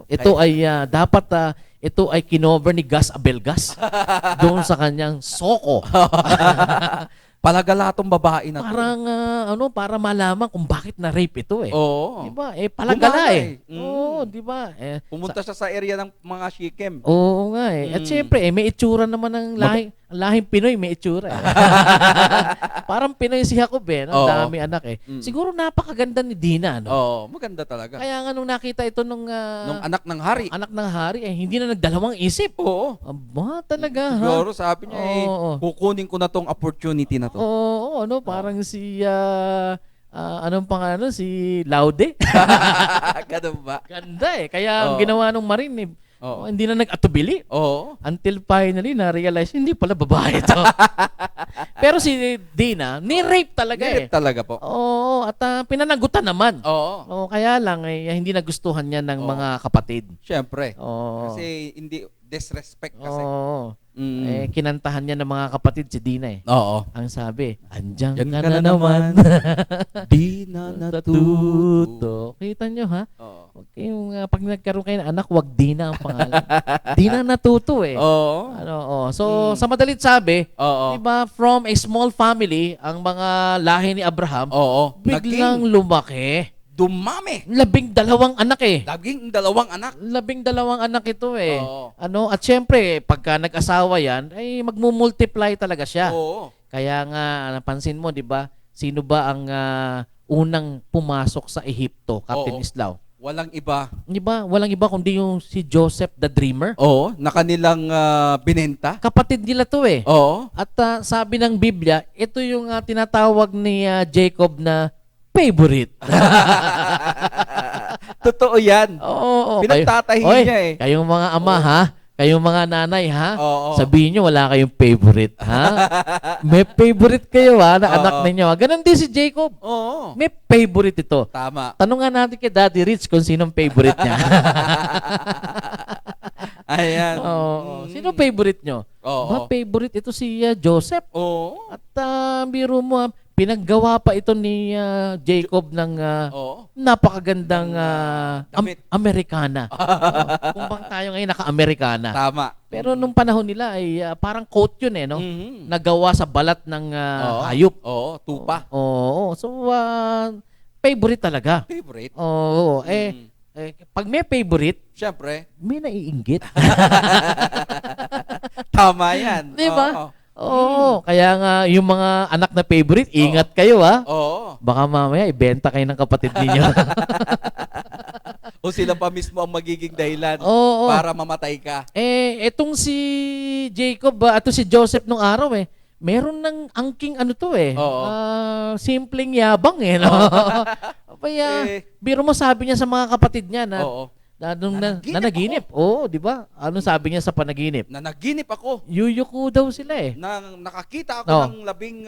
Ito ay dapat ito ay kinover ni Gas Abelgas doon sa kanyang soko. Palagalatong babae na to. Parang para malaman kung bakit na-rape ito eh. Oo. Di ba? Palagala eh. Gumana eh. Oo, di ba? Pumunta siya sa area ng mga Shikem. Oo nga eh. At syempre, may itsura naman ng lahing Pinoy, may itsura eh. Parang Pinoy si Jacob eh. Ang Oo. dami anak eh. Siguro napakaganda ni Dina. No? Oo, maganda talaga. Kaya nga nung nakita ito nung Nung anak ng hari. anak ng hari, hindi na nagdalawang isip. Oo. Aba, talaga ha? Siguro sabi niya Oo. kukunin ko na tong opportunity na to. Oo, parang si anong pangalan? Si Laude. Ganun ba? Ganda eh. Kaya ang Oo. ginawa nung Marine, Oo. hindi na nag-atubili. Oo. Until finally, na-realize, hindi pala babae ito. Pero si Dina, ni-rape talaga Galit eh. talaga po. Oo, at pinanagutan naman. Oo. Kaya lang, hindi nagustuhan niya ng mga kapatid. Siyempre. Oo. Kasi hindi disrespect kasi. Oo. Mm. Kinantahan niya ng mga kapatid si Dina eh. Oo. Ang sabi, andyan Yan ka na naman. Di na natuto. Natuto. Kita nyo ha? Oo. Huwag kayong, pag nagkaroon kayo ng anak, wag Dina ang pangalan. Dina natuto eh. Oo. So, sa madalit sabi, Oo. diba, from a small family, ang mga lahi ni Abraham, Oo. biglang Naging lumaki. dumami. 12 anak eh. Naging 2 anak. 12 anak ito eh. Oo. At syempre, pagka nag-asawa yan, ay magmumultiply talaga siya. Oo. Kaya nga, napansin mo, di ba, sino ba ang unang pumasok sa Ehipto, Captain Oo. Islaw? Walang iba. Di ba? Walang iba kundi yung si Joseph the Dreamer. Oo. Na kanilang binenta. Kapatid nila to eh. Oo. At sabi ng Biblia, ito yung tinatawag ni Jacob na favorite. Totoo yan. Oo. Pinagtatahi Oy, niya eh. Kayong mga ama ha, kayong mga nanay ha, Oo. sabihin nyo wala kayong favorite ha. May favorite kayo ha, na anak Oo. ninyo. Ganon din si Jacob. Oo. May favorite ito. Tama. Tanong nga natin kay Daddy Rich kung sinong favorite niya. Ayan. Oo. Sino favorite nyo? Oo. Favorite ito si Joseph. Oo. At biro mo, pinaggawa pa ito ni Jacob ng Oo. napakagandang damit. Amerikana. Kung bang tayo ngayon naka-Amerikana. Tama. Pero nung panahon nila ay parang coat yun eh, no? Mhm. Nagawa sa balat ng Oo. hayop. Oo. Tupa. Oo. So, favorite talaga. Favorite. Oo. Pag may favorite, Siyempre. may naiinggit. Tama yan. Di ba? Oo. Oo. Kaya nga, yung mga anak na favorite, ingat kayo ha. Oo. Baka mamaya, ibenta kayo ng kapatid ninyo. O sila pa mismo ang magiging dahilan Oo. para mamatay ka. Etong si Jacob, ato si Joseph nung araw meron ng angking ano to Oo. simpleng yabang no? Kaya, biro mo sabi niya sa mga kapatid niya na, Oo. nanaginip. Oo, di ba? Ano sabi niya sa panaginip? Na naginip ako. Yuyuko daw sila Nang nakakita ako Oo. ng 11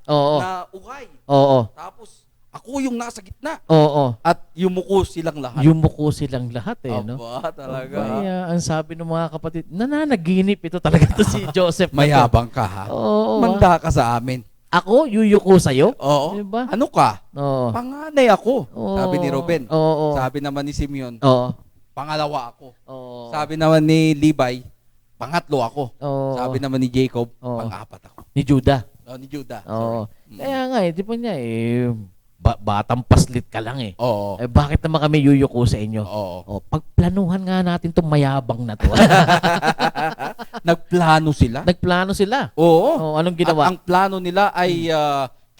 Oo. na ukay. Oo. Tapos ako yung nasa gitna. Oo. At yumuko silang lahat. Yumuko silang lahat no? Aba, talaga. Kaya, ang sabi ng mga kapatid, nananaginip ito talaga to si Joseph. na to. Mayabang ka ha. Oo. Manda ka sa amin. Ako, yuyuko sa'yo? Oo. Diba? Ano ka? Oo. Panganay ako. Oo. Sabi ni Ruben. Oo. Sabi naman ni Simeon, Oo. pangalawa ako. Oo. Sabi naman ni Levi, pangatlo ako. Oo. Sabi naman ni Jacob, Oo. pang-apat ako. Ni Judah. Ni Judah. Oo. Sorry. Kaya nga di ba niya batang paslit ka lang Oo. bakit naman kami yuyuko sa inyo? Oo. Pagplanuhan nga natin itong mayabang na to. Nagplano sila. Nagplano sila. Oo. Anong ginawa? At ang plano nila ay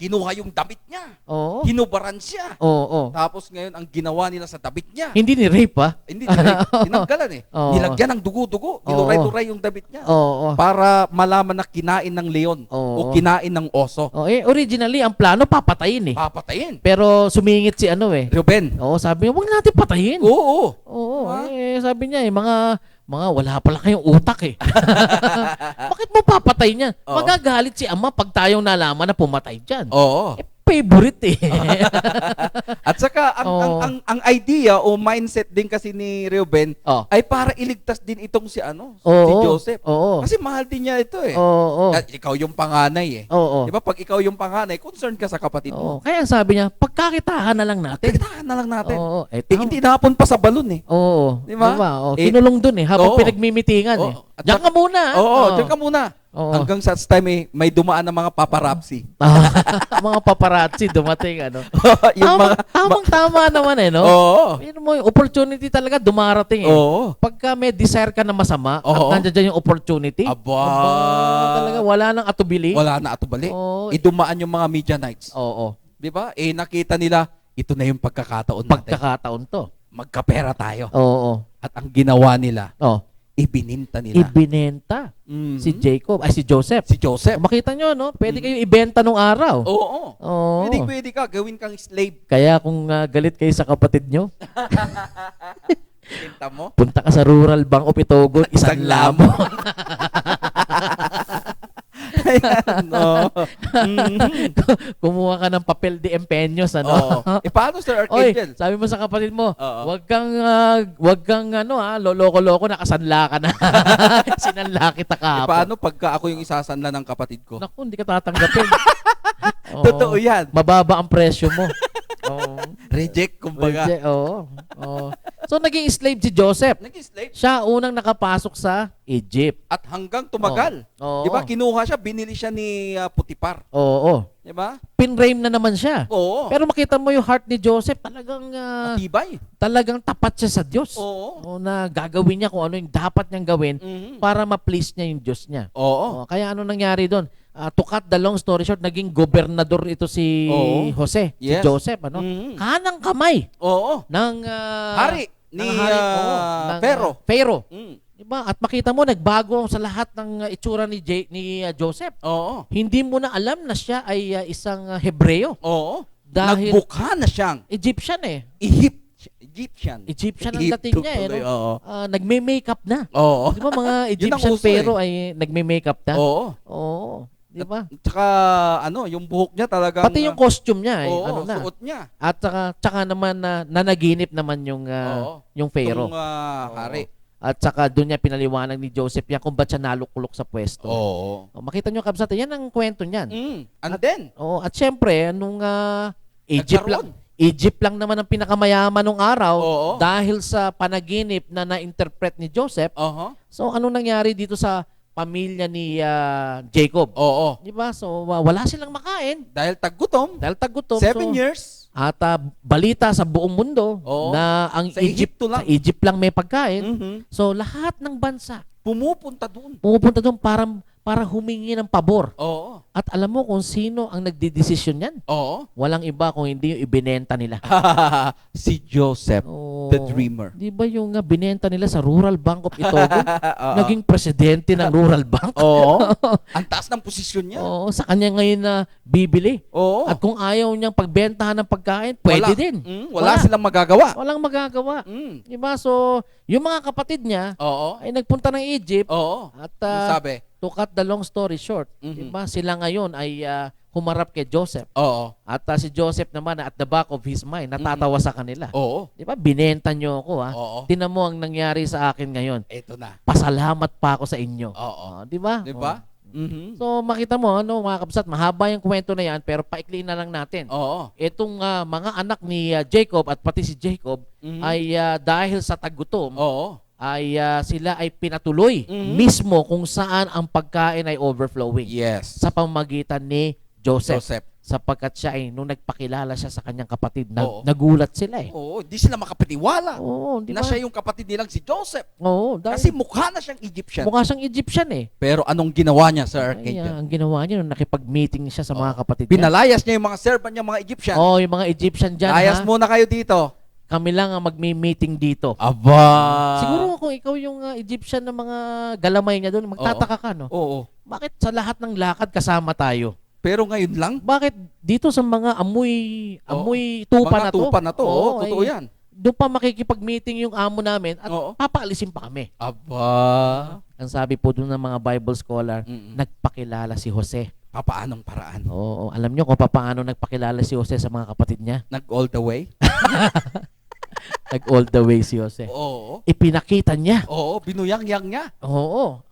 kinuha yung damit niya. Oo. Hinubaran siya. Oo. Tapos ngayon, ang ginawa nila sa damit niya. Hindi ni rape, ha? Hindi, tinanggalan eh. Oo. Nilagyan ng dugo-dugo. Niluray-luray yung damit niya. Oo. Para malaman na kinain ng leon o kinain ng oso. Originally, ang plano, papatayin eh. Papatayin. Pero sumingit si Ruben. Oo, sabi niya, huwag natin patayin. Oo. Oo. Sabi niya mga wala pala kayong utak eh. Bakit mo papatay niyan? Magagalit si ama pag tayong nalaman na pumatay dyan. Oo. Favorite eh. At saka ang idea o mindset din kasi ni Reuben ay para iligtas din itong si si Joseph. Kasi mahal din niya ito eh. At ikaw yung panganay eh. 'Di ba? Pag ikaw yung panganay, concerned ka sa kapatid mo. Kaya sabi niya, pagkakitaan na lang natin. Pagkakitaan na lang natin. Hindi napon pa sa balon eh. 'Di ba? Kinulong dun eh habang pinagmimitingan eh. Diyan ka muna. Diyan ka muna. Hanggang sa time may dumaan ng mga paparazzi. Mga paparazzi dumating Yung Tamang-tama naman no? Yun mo, yung opportunity talaga dumarating eh. Pagka may desire ka na masama at nandiyan dyan yung opportunity. Talaga wala nang atubili. Wala na atubili. Idumaan yung mga media nights. 'Di ba? Nakita nila ito na yung pagkakataon natin. Pagkakataon to. Magkapera tayo. At ang ginawa nila, ibininta nila. Ibinenta si Joseph. Si Joseph. Makita nyo, no? Pwede kayo ibenta nung araw. Pwede ka. Gawin kang slave. Kaya kung galit kayo sa kapatid nyo, Pinta mo? punta ka sa Rural Bank of Itogon, isang lamon. Kumuha ka ng papel de empeños, Paano, Sir Archangel? Sabi mo sa kapatid mo, wag kang loloko-loko, nakasanla ka na. Sinanla kita kahapon. Paano pagka ako yung isasanla ng kapatid ko? Naku, hindi ka tatanggapin. Totoo yan. Mababa ang presyo mo. Reject, kumbaga. So, naging slave si Joseph. Naging slave? Siya unang nakapasok sa Egypt. At hanggang tumagal. Diba? Kinuha siya, binili siya ni Putipar. Diba? Pinrame na naman siya. Oo. Pero makita mo yung heart ni Joseph, talagang matibay. Talagang tapat siya sa Diyos. Na gagawin niya kung ano yung dapat niyang gawin para ma-please niya yung Diyos niya. Kaya ano nangyari doon? To cut the long story short, naging gobernador ito si Jose, si Joseph, kanang kamay ng hari ni Pharaoh. Diba? At makita mo, nagbago sa lahat ng itsura ni Joseph. Hindi mo na alam na siya ay isang Hebreo. Dahil nagbukha na siyang Egyptian eh. Egyptian ang dating niya eh. Nagme-makeup na. Di ba mga Egyptian Pharaoh ay nagme-makeup na? Di ba? Tsaka yung buhok niya talagang pati yung costume niya ay suot niya. At tsaka naman nanaginip naman yung Pharaoh. Yung hari. At saka doon niya pinaliwanag ni Joseph yan kung ba't siya nalukulok sa pwesto. Makita niyo kabsat, yan ang kwento niyan. And then? At syempre, nung Egypt lang naman ang pinakamayaman nung araw dahil sa panaginip na na-interpret ni Joseph. So ano nangyari dito sa pamilya ni Jacob? Di ba? So wala silang makain. Dahil taggutom. 7 years. At balita sa buong mundo na ang Egypt lang may pagkain. So lahat ng bansa pumupunta doon para humingi ng pabor. At alam mo kung sino ang nagdidesisyon yan? Walang iba kung hindi yung ibinenta nila. Si Joseph, the dreamer. Di ba yung binenta nila sa Rural Bank of Itogon? Naging presidente ng Rural Bank. Ang taas ng posisyon niya. Sa kanya ngayon na bibili. At kung ayaw niyang pagbentahan ng pagkain, pwede din. Wala silang magagawa. Walang magagawa. Di ba? So, yung mga kapatid niya ay nagpunta ng Egypt. At sabi? To cut the long story short, diba, sila ngayon ay humarap kay Joseph. At si Joseph naman at the back of his mind, natatawa sa kanila. Diba, binenta niyo ako Tingnan mo ang nangyari sa akin ngayon. Ito na. Pasalamat pa ako sa inyo. Diba? Diba? So makita mo, mga kabsat, mahaba yung kwento na yan, pero paikliin na lang natin. Itong mga anak ni Jacob at pati si Jacob ay dahil sa taggutom, ay sila ay pinatuloy mismo kung saan ang pagkain ay overflowing. Yes. Sa pamamagitan ni Joseph. sapagkat siya ay nung nagpakilala siya sa kanyang kapatid, Oo. nagulat sila eh. Oo, hindi sila makapaniwala Oo, di na ba? siya yung kapatid nilang si Joseph. Oo, dahil Kasi mukha na siyang Egyptian. mukha siyang Egyptian eh. Pero anong ginawa niya, Sir Ay, Archangel? ang ginawa niya nung nakipag-meeting siya sa mga kapatid niya. Pinalayas niya yung mga servant niya, mga Egyptian. Oh, yung mga Egyptian dyan, Layas ha? muna kayo dito. Kami lang ang magmi-meeting dito. Aba. Siguro kung ikaw yung Egyptian na mga galamay niya doon, magtataka ka, no? Oo. Bakit sa lahat ng lakad kasama tayo? Pero ngayon lang, Bakit dito sa mga amoy tupa mga na to? tupa na to. Oo, totoo ay, yan. Doon pa makikipag-meeting yung amo namin at Oo. papaalisin pa kami. Aba. Ang sabi po doon ng mga Bible scholar, Mm-mm. nagpakilala si Jose. Papaanong paraan? Oo, alam nyo kung paano nagpakilala si Jose sa mga kapatid niya? Nag all the way? Nag all the way si Jose. Oo. Ipinakita niya. Oo, binuyang-yang niya. Oo.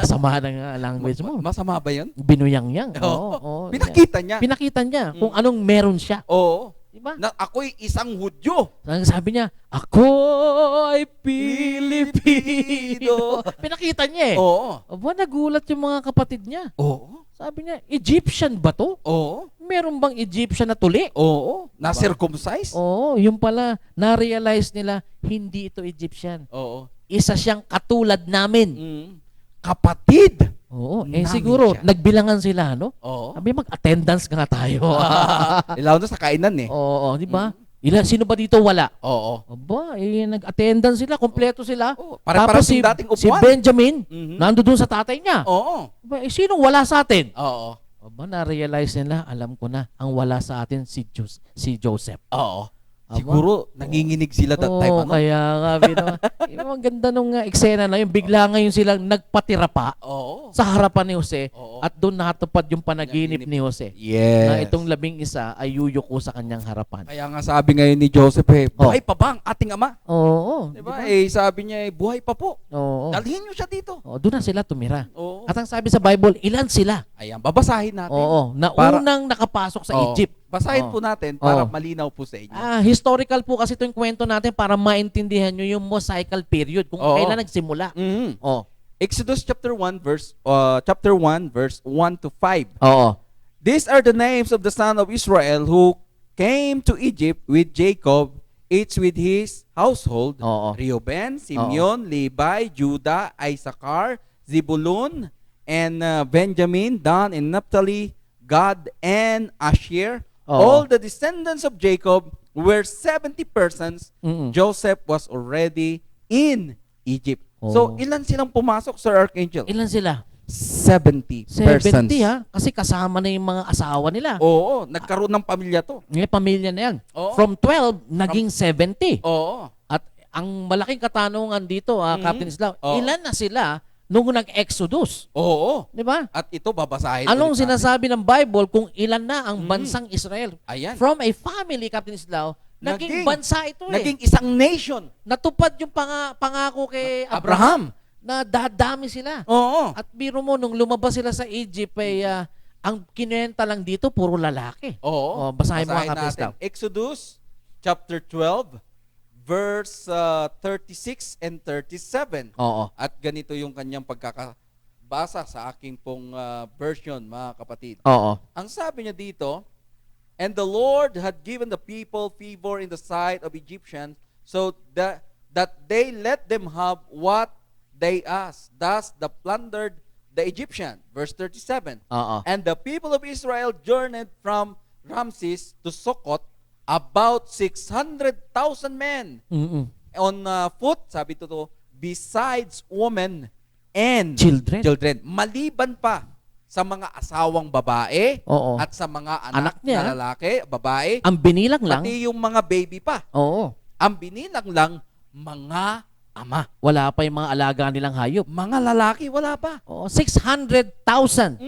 Sama ng language mo. Masama ba yun? Binuyang-yang. Oo. Oo. Pinakita niya. Pinakita niya kung anong meron siya. Oo. Diba? Na ako'y isang Hudyo. Ang sabi niya, ako ay Pilipino. Pinakita niya eh. Oo. Aba, nagulat yung mga kapatid niya. Oo. Sabi niya, Egyptian ba to? Oo. Meron bang Egyptian na tuli? Oo. Na-circumcise? Oo, yung pala, na-realize nila, hindi ito Egyptian. Oo. Isa siyang katulad namin. Kapatid. Oo, Namin siguro, siya. nagbilangan sila, no? Oo. Sabi, mag-attendance nga tayo. Ilaw na sa kainan eh. Oo, di ba? Sino ba dito wala? Oo. Aba, nag-attendance sila, kompleto sila. Oo. Pare-pareho Tapos yung dating si upuan. Benjamin, Mhm. nando doon sa tatay niya. Oo. Aba, sinong wala sa atin? Oo. Aba, na-realize nila, alam ko na, ang wala sa atin si Joseph. Oo. Aba. Siguro, nanginginig sila that time. Ano? Kaya nga, yung ganda nung eksena na yun, bigla ngayon silang nagpatira pa Oo. sa harapan ni Jose Oo. at doon natupad yung panaginip ni Jose. Yes. Na itong 11 ay yuyuko sa kanyang harapan. Kaya nga sabi ngayon ni Joseph, buhay pa ba ang ating ama? Oo. Diba? Sabi niya, buhay pa po. Oo. Dalhin niyo siya dito. Doon na sila tumira. Oo. At ang sabi sa Bible, ilan sila? Ayan, babasahin natin. Oo. Na Para- unang nakapasok sa Oo. Egypt. Basahin Oo. po natin para Oo. malinaw po sa inyo. Historical po kasi itong kwento natin para maintindihan nyo yung Mosaical period kung Oo. kailan nagsimula. Mhm. Oh. Exodus chapter 1 verse 1 to 5. Oo. These are the names of the son of Israel who came to Egypt with Jacob, each with his household. Oo. Reuben, Simeon, Levi, Judah, Issachar, Zebulun, and Benjamin, Dan, and Naphtali, Gad, and Asher. Oo. All the descendants of Jacob were 70 persons. Mm-mm. Joseph was already in Egypt. Oo. So, ilan silang pumasok, Sir Archangel? Ilan sila? 70 70 persons. ha? Kasi kasama na yung mga asawa nila. Oo, nagkaroon ng pamilya to. May pamilya na yan. Oo. From 12, naging 70. Oo. At ang malaking katanungan dito, Captain Islam, Oo. ilan na sila nung nag-Exodus? Oo. Di ba? At ito babasahin Anong ulit natin. sinasabi ng Bible kung ilan na ang bansang Israel? Ayan. From a family, Captain Islam, naging bansa ito Naging isang nation. Natupad yung pangako kay Abraham. na dadami sila. Oo. At biro mo, nung lumabas sila sa Egypt, ay ang kinenta lang dito, puro lalaki. Oo. Basahin mo, Captain natin. Islam. Exodus chapter 12 verse 36 and 37. Oo. At ganito yung kanyang pagkakabasa sa aking pong version, mga kapatid. Oo. Ang sabi niya dito, and the Lord had given the people favor in the sight of Egyptians, so that they let them have what they asked. Thus the plundered the Egyptian. Verse 37. Oo. And the people of Israel journeyed from Ramses to Sukkot, about 600,000 men Mm-mm. on foot, sabi to, besides women and Children. Maliban pa sa mga asawang babae Oo. at sa mga Anak anak niya. na lalaki, babae, Ang binilang lang, pati yung mga baby pa. oo. Ang binilang lang, mga ama. Wala pa yung mga alaga nilang hayop. Mga lalaki, wala pa. Oo, 600,000.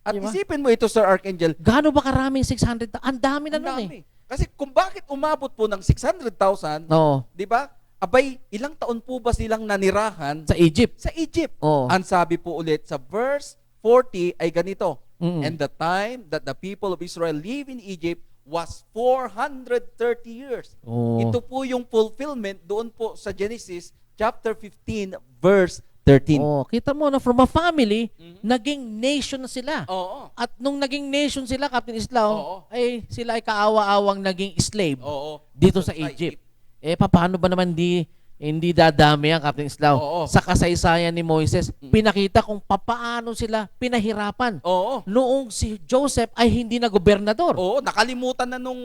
At Diba? isipin mo ito, Sir Archangel, Gaano ba karaming 600,000? Ang dami na ang nun dami. Kasi kung bakit umabot po ng 600,000, Oo. di ba? Abay, ilang taon po ba silang nanirahan Sa Egypt. sa Egypt? Oo. Ang sabi po ulit sa verse 40 ay ganito. Mm-mm. And the time that the people of Israel live in Egypt was 430 years. Oo. Ito po yung fulfillment doon po sa Genesis chapter 15 verse 13. Oh, kita mo na from a family, naging nation na sila. Oo. At nung naging nation sila, Captain Islao, Oo. ay sila ay kaawa-awang naging slave Oo. dito sa Egypt. Eh, paano ba naman hindi dadami ang Captain Islao? Oo. Sa kasaysayan ni Moises, pinakita kung papaano sila pinahirapan. Oo. Noong si Joseph ay hindi na gobernador. Oo, nakalimutan na nung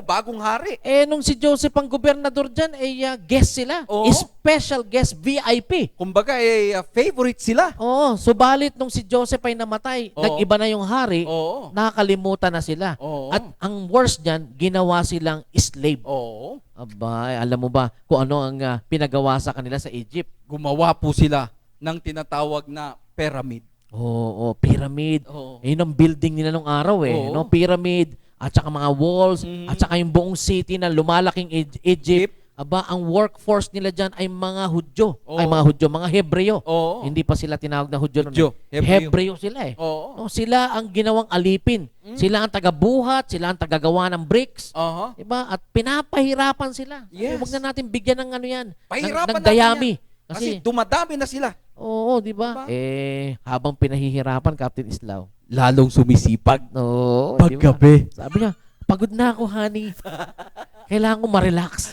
bagong hari. Eh, nung si Joseph ang gobernador dyan, guest sila. Oo. Special guest, VIP. Kumbaga, favorite sila. Oo, subalit nung si Joseph ay namatay, Oo. nag-iba na yung hari, Oo. nakakalimutan na sila. Oo. At ang worst dyan, ginawa silang slave. Oo. Aba, alam mo ba kung ano ang pinagawa sa kanila sa Egypt? Gumawa po sila ng tinatawag na pyramid. Oo, pyramid. Oo. Yun ang building nila nung araw Oo. no? Pyramid, at saka mga walls, at saka yung buong city na lumalaking Egypt. Aba, ang workforce nila dyan ay mga Hudyo. Oo. Ay, mga Hudyo, mga Hebreo. Oo. Hindi pa sila tinawag na Hudyo. Hudyo. Hebreo sila eh. Oo. No, sila ang ginawang alipin. Sila ang tagabuhat, sila ang tagagawa ng bricks. Aha. Diba? At pinapahirapan sila. Yes. Huwag na natin bigyan ng ano yan. Pahirapan ng dayami. natin yan. Kasi dumadami na sila. Oo, di ba? Diba? Eh, habang pinahihirapan, Captain Islao. Lalong sumisipag. Oo, Paggabi. Diba? Sabi niya, pagod na ako, honey. Kailangan ko ma-relax.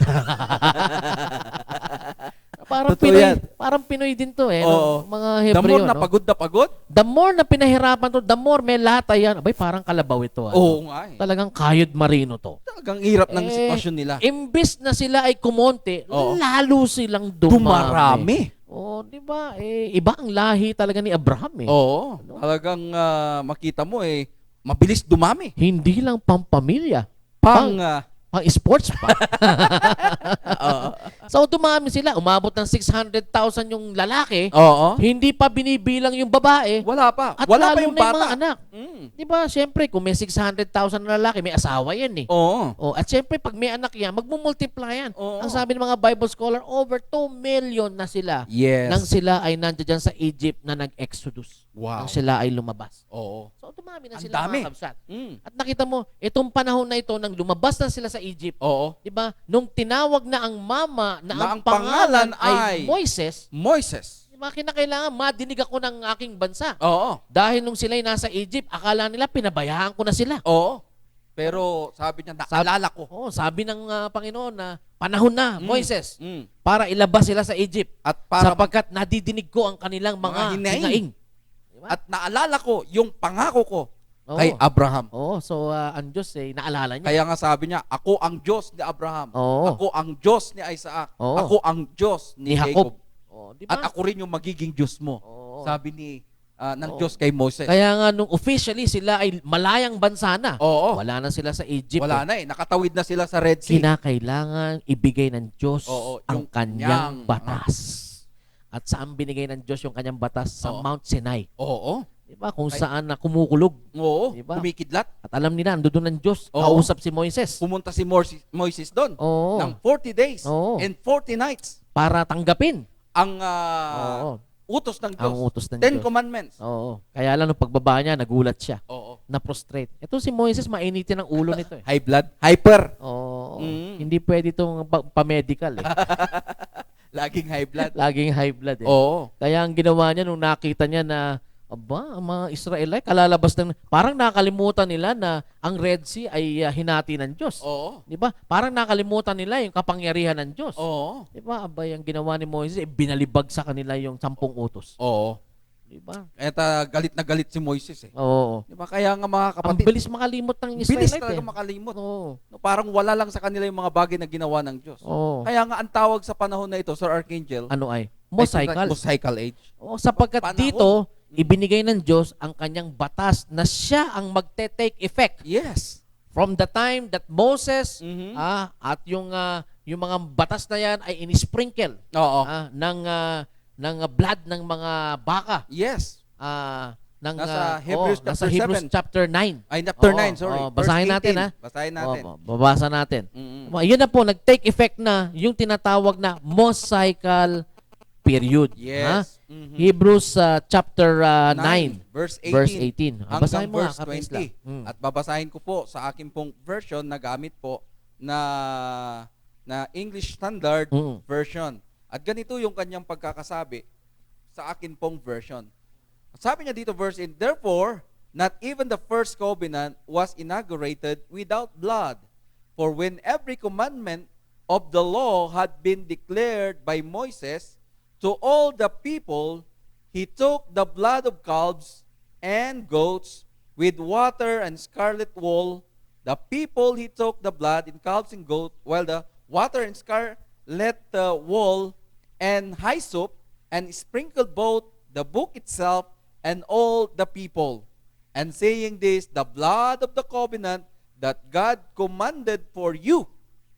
Parang Totoo Pinoy, yan. parang Pinoy din to eh. Oo. No? Mga The Hebreo, more na no? pagod na pagod. The more na pinahirapan to, the more may lata yan. Abay, parang kalabaw ito. Oo nga eh. Talagang kayod marino to. Talagang hirap ng Eh, sitwasyon nila. Imbis na sila ay kumonte, Oo. lalo silang dumami. Dumarami. Oh, di ba? Eh, iba ang lahi talaga ni Abraham eh. Oo. Talagang makita mo mabilis dumami. Hindi lang pampamilya, Pang pang sports pa. So dumami sila, umabot ng 600,000 yung lalaki, Oo. hindi pa binibilang yung babae, Wala pa. at Wala pa lalo yung na yung bata. mga anak. Mm. Di ba? Siyempre, kung may 600,000 na lalaki, may asawa yan eh. Oo. Oh, at siyempre, pag may anak yan, magmumultiply yan. Oo. Ang sabi ng mga Bible scholar, over 2 million na sila Yes. nang sila ay nandiyan dyan sa Egypt na nag-exodus. Wow. Nang sila ay lumabas. Oo. So, dumami na Ang sila dami. mga kabsat. Mm. At nakita mo, itong panahon na ito, nang lumabas na sila sa Egypt, Oo. di ba? Nung tinawag na ang mama na, Na ang ang pangalan pangalan ay ay Moises, Moises. di ba, kinakailangan madinig ako ng aking bansa. Oo. Dahil nung sila'y nasa Egypt, akala nila pinabayaan ko na sila. Oo. Pero sabi niya, naalala ko. Oh, sabi ng Panginoon na panahon na, Moises, Mm. para ilabas sila sa Egypt. At para Sapagkat nadidinig ko ang kanilang mga hinaing. Di ba? at naalala ko yung pangako ko Oo. kay Abraham. Oo, so ang Diyos naalala niya. Kaya nga sabi niya, ako ang Diyos ni Abraham. Oo. Ako ang Diyos ni Isaac. Oo. Ako ang Diyos Ni ni Jacob. Jacob. Oh, di ba? At ako rin yung magiging Diyos mo. Oo. Sabi ng Oo. Diyos kay Moses. Kaya nga nung officially sila ay malayang bansa na. Oo. Wala na sila sa Egypt. Wala na nakatawid na sila sa Red Sea. Kinakailangan ibigay ng Diyos Oo, ang yung kanyang kanyang, batas. At saan binigay ng Diyos yung kanyang batas? Sa Oo. Mount Sinai. Oo. Di ba? Kung saan na kumukulog. Oo. Diba? Kumikidlat. At alam nila, ando doon ng Diyos. Oo. Kausap si Moises. Pumunta si Moises doon Oo. ng 40 days Oo. and 40 nights. Para tanggapin Ang Oo. utos ng Diyos. ang utos ng Ten Diyos. Commandments. Oo. Kaya lang nung pagbaba niya, nagulat siya. Oo. Na-prostrate. Ito si Moises, mainitin ang ulo nito eh. High blood. Hyper. Oo. Mm. Hindi pwede itong pa-medical eh. Laging high blood. Laging high blood eh. Oo. Kaya ang ginawa niya nung nakita niya na aba, ang mga Israelite kalalabas ng parang nakalimutan nila na ang Red Sea ay hinati ng Diyos. Oo. 'Di ba? Parang nakalimutan nila yung kapangyarihan ng Diyos. Oo. 'Di ba? Abay, ang ginawa ni Moises, binalibag sa kanila yung 10 utos. Oo. 'Di ba? At galit na galit si Moises eh. Oo. Di ba? Kaya nga mga Ang kapatid, bilis makalimot ng bilis Israelite talaga eh. makalimot. Oo. No, parang wala lang sa kanila yung mga bagay na ginawa ng Diyos. Oo. Kaya nga ang tawag sa panahon na ito, Sir Archangel, Ano ay? Mosaical. Mosaical age. Oo, sapagkat Panahon. dito, ibinigay ng Diyos ang kanyang batas na siya ang magte-take effect. Yes. From the time that Moses Mhm. at yung mga batas na yan ay inisprinkle Oo. ng blood ng mga baka. Yes. Nasa Hebrews chapter 7. chapter 9. Ay, chapter Oo, 9, sorry. oo, basahin Verse natin 18. Basahin natin. Babasa natin. Mhm. Yun na po, nag-take effect na yung tinatawag na Mosaical period. Yes. Mhm. Hebrews chapter 9, verse 18. verse 18. Hanggang Basahin mo nga, verse Kapis 20. lang. At babasahin ko po sa akin pong version na gamit po na English Standard Mm. Version. At ganito yung kanyang pagkakasabi. sa akin pong version. Sabi niya dito, verse 8, therefore, not even the first covenant was inaugurated without blood. For when every commandment of the law had been declared by Moses to all the people, he took the blood of calves and goats with water and scarlet wool. The people he took the blood in calves and goats, while the water and scarlet wool and hyssop, and sprinkled both the book itself and all the people. And saying this, the blood of the covenant that God commanded for you.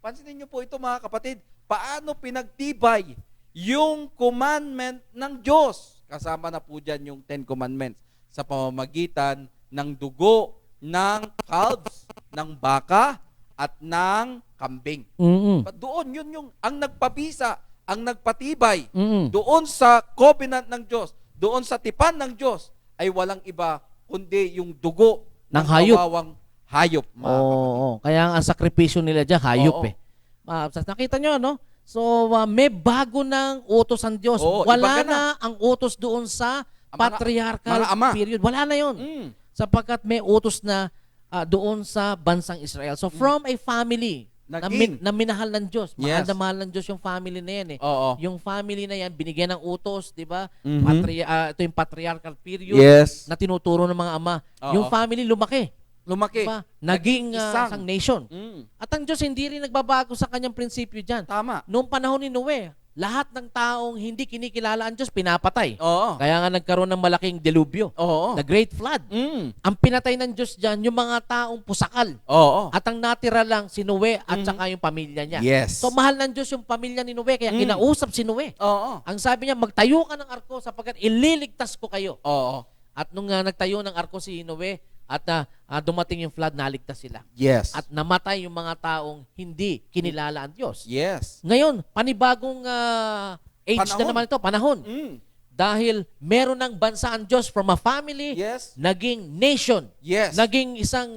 Pansinin niyo po ito mga kapatid, paano pinagtibay yung commandment ng Diyos. Kasama na po dyan yung 10 commandments sa pamamagitan ng dugo ng calves, ng baka, at ng kambing. Doon, yun yung ang nagpabisa, ang nagpatibay. Doon sa covenant ng Diyos, doon sa tipan ng Diyos, ay walang iba kundi yung dugo ng hayop. kawawang hayop. Kaya ang sakripisyo nila dyan, hayop nakita nyo, no? So, may bago ng utos ang Diyos. Wala na ang utos doon sa patriarchal period. Wala na yun. Sapagkat may utos na doon sa bansang Israel. So, from a family na minahal ng Diyos. Mahal na mahal ng Diyos yung family na yan eh. Yung family na yan, binigyan ng utos, di ba? Ito yung patriarchal period na tinuturo ng mga ama. Yung family lumaki. Diba? Naging isang nation. At ang Diyos hindi rin nagbabago sa kanyang prinsipyo dyan. Tama. Noong panahon ni Noe, lahat ng taong hindi kinikilala ang Diyos, pinapatay. Kaya nga nagkaroon ng malaking delubyo. The Great Flood. Ang pinatay ng Diyos dyan, yung mga taong pusakal. At ang natira lang si Noe at saka yung pamilya niya. So mahal ng Diyos yung pamilya ni Noe, kaya kinausap si Noe. Ang sabi niya, magtayo ka ng arko sapagkat ililigtas ko kayo. At nung nagtayo ng arko si Noe, at dumating yung flood, naligtas sila. At namatay yung mga taong hindi kinilala ang Diyos. Ngayon, panibagong age na naman ito, panahon. Dahil meron ng bansa ang Diyos from a family, naging nation. Naging isang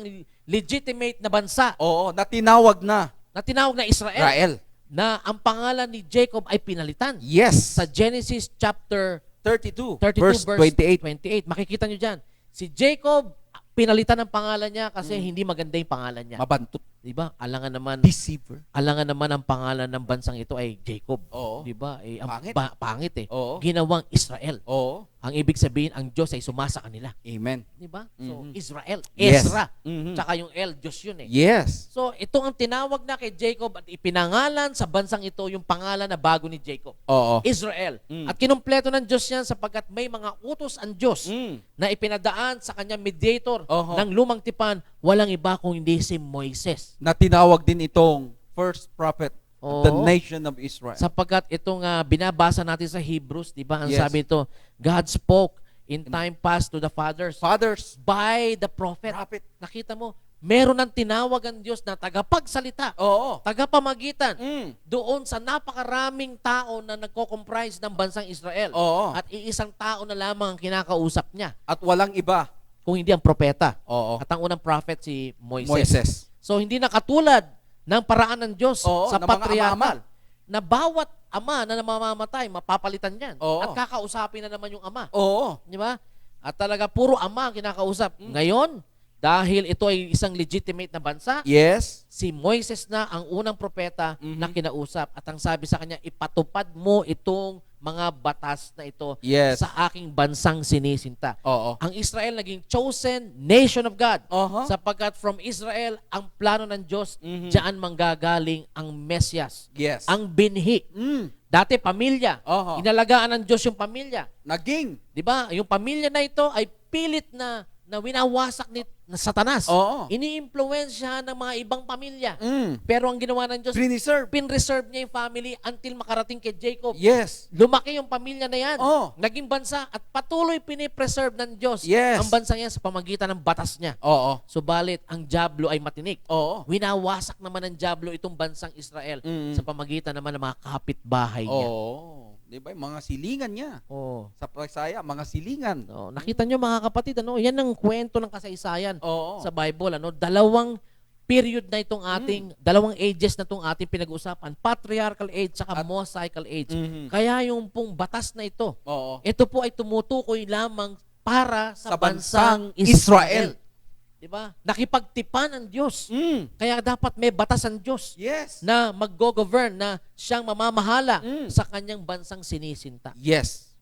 legitimate na bansa. Na tinawag na. Na tinawag na Israel. Na ang pangalan ni Jacob ay pinalitan. Sa Genesis chapter 32 verse 28. Makikita nyo dyan. Si Jacob, pinalitan ang pangalan niya kasi hindi maganda yung pangalan niya. Mabantot. Diba? Alangan naman. Deceiver. Alangan naman ang pangalan ng bansang ito ay Jacob. Diba? Pangit. Pangit eh. Ginawang Israel. Ang ibig sabihin, ang Diyos ay sumasa kanila. Amen. Diba? So, Israel. Ezra. Tsaka yung El, Diyos yun eh. So, ito ang tinawag na kay Jacob at ipinangalan sa bansang ito yung pangalan na bago ni Jacob. Israel. At kinumpleto ng Diyos yan sapagkat may mga utos ang Diyos na ipinadaan sa kanyang mediator ng lumang tipan, walang iba kung hindi si Moises. Na tinawag din itong first prophet of the nation of Israel. Sapagkat itong binabasa natin sa Hebrews, di ba? Ang sabi ito, God spoke in time past to the fathers by the prophet. Nakita mo, meron ng tinawag ang Diyos na tagapagsalita, tagapamagitan doon sa napakaraming tao na nagko-comprise ng bansang Israel. At iisang tao na lamang ang kinakausap niya. At walang iba kung hindi ang propeta. At ang unang prophet si Moises. So hindi na katulad ng paraan ng Diyos sa patriarchal na bawat ama na namamamatay, mapapalitan yan. At kakausapin na naman yung ama. Di ba? At talaga puro ama ang kinakausap. Ngayon, dahil ito ay isang legitimate na bansa, si Moises na ang unang propeta na kinausap. At ang sabi sa kanya, ipatupad mo itong mga batas na ito sa aking bansang sinisinta. Ang Israel naging chosen nation of God. Sapagkat from Israel, ang plano ng Diyos, diyan manggagaling ang Mesyas. Ang binhi. Dati pamilya. Inalagaan ng Diyos yung pamilya. Naging. Diba? Yung pamilya na ito ay pilit na winawasak ni Satanas. Ini-influensya ng mga ibang pamilya. Pero ang ginawa ng Diyos, pinreserve niya yung family until makarating kay Jacob. Lumaki yung pamilya na yan. Naging bansa at patuloy pinipreserve ng Diyos ang bansa yan sa pamagitan ng batas niya. Subalit, ang dyablo ay matinik. Winawasak naman ng dyablo itong bansang Israel sa pamagitan naman ng mga kapitbahay niya. Diba? Mga silingan niya. Sa Pasaya, mga silingan. Nakita nyo mga kapatid, yan ang kwento ng kasaysayan sa Bible. Dalawang period na itong ating, dalawang ages na itong ating pinag-uusapan, patriarchal age at Mosaical age. Kaya yung pong batas na ito, ito po ay tumutukoy lamang para sa bansang Israel. Diba? Nakipagtipan ang Diyos. Kaya dapat may batas ang Diyos na mag-go-govern, na siyang mamamahala sa kanyang bansang sinisinta. Yes.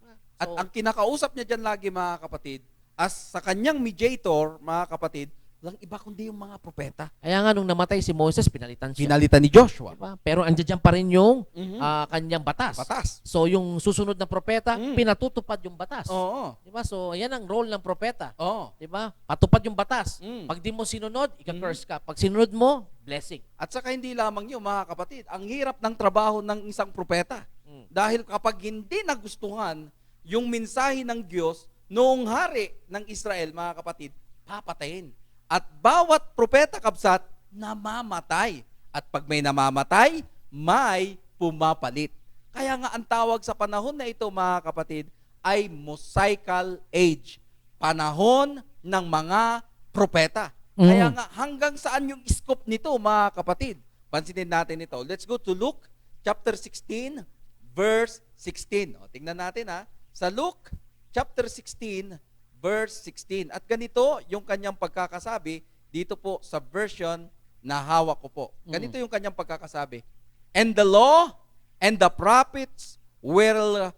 At ang kinakausap niya dyan lagi, mga kapatid, as sa kanyang mediator, mga kapatid, walang iba kundi yung mga propeta. Kaya nga nung namatay si Moses, pinalitan siya. Pinalitan ni Joshua. Diba? Pero andyan pa rin yung kanyang batas. So yung susunod na propeta, pinatutupad yung batas. Diba? So yan ang role ng propeta. Diba? Patupad yung batas. Pag di mo sinunod, ika-curse ka. Pag sinunod mo, blessing. At saka hindi lamang yun, mga kapatid, ang hirap ng trabaho ng isang propeta. Dahil kapag hindi nagustuhan yung mensahe ng Diyos noong hari ng Israel, mga kapatid, papatayin. At bawat propeta, kabsat, namamatay. At pag may namamatay, may pumapalit. Kaya nga ang tawag sa panahon na ito, mga kapatid, ay Mosaical Age. Panahon ng mga propeta. Kaya nga hanggang saan yung scope nito, mga kapatid? Pansinin natin ito. Let's go to Luke chapter 16, verse 16. O, tingnan natin ha. Sa Luke chapter 16, verse 16. At ganito yung kanyang pagkakasabi dito po sa version na hawak ko po. Ganito yung kanyang pagkakasabi. And the law and the prophets were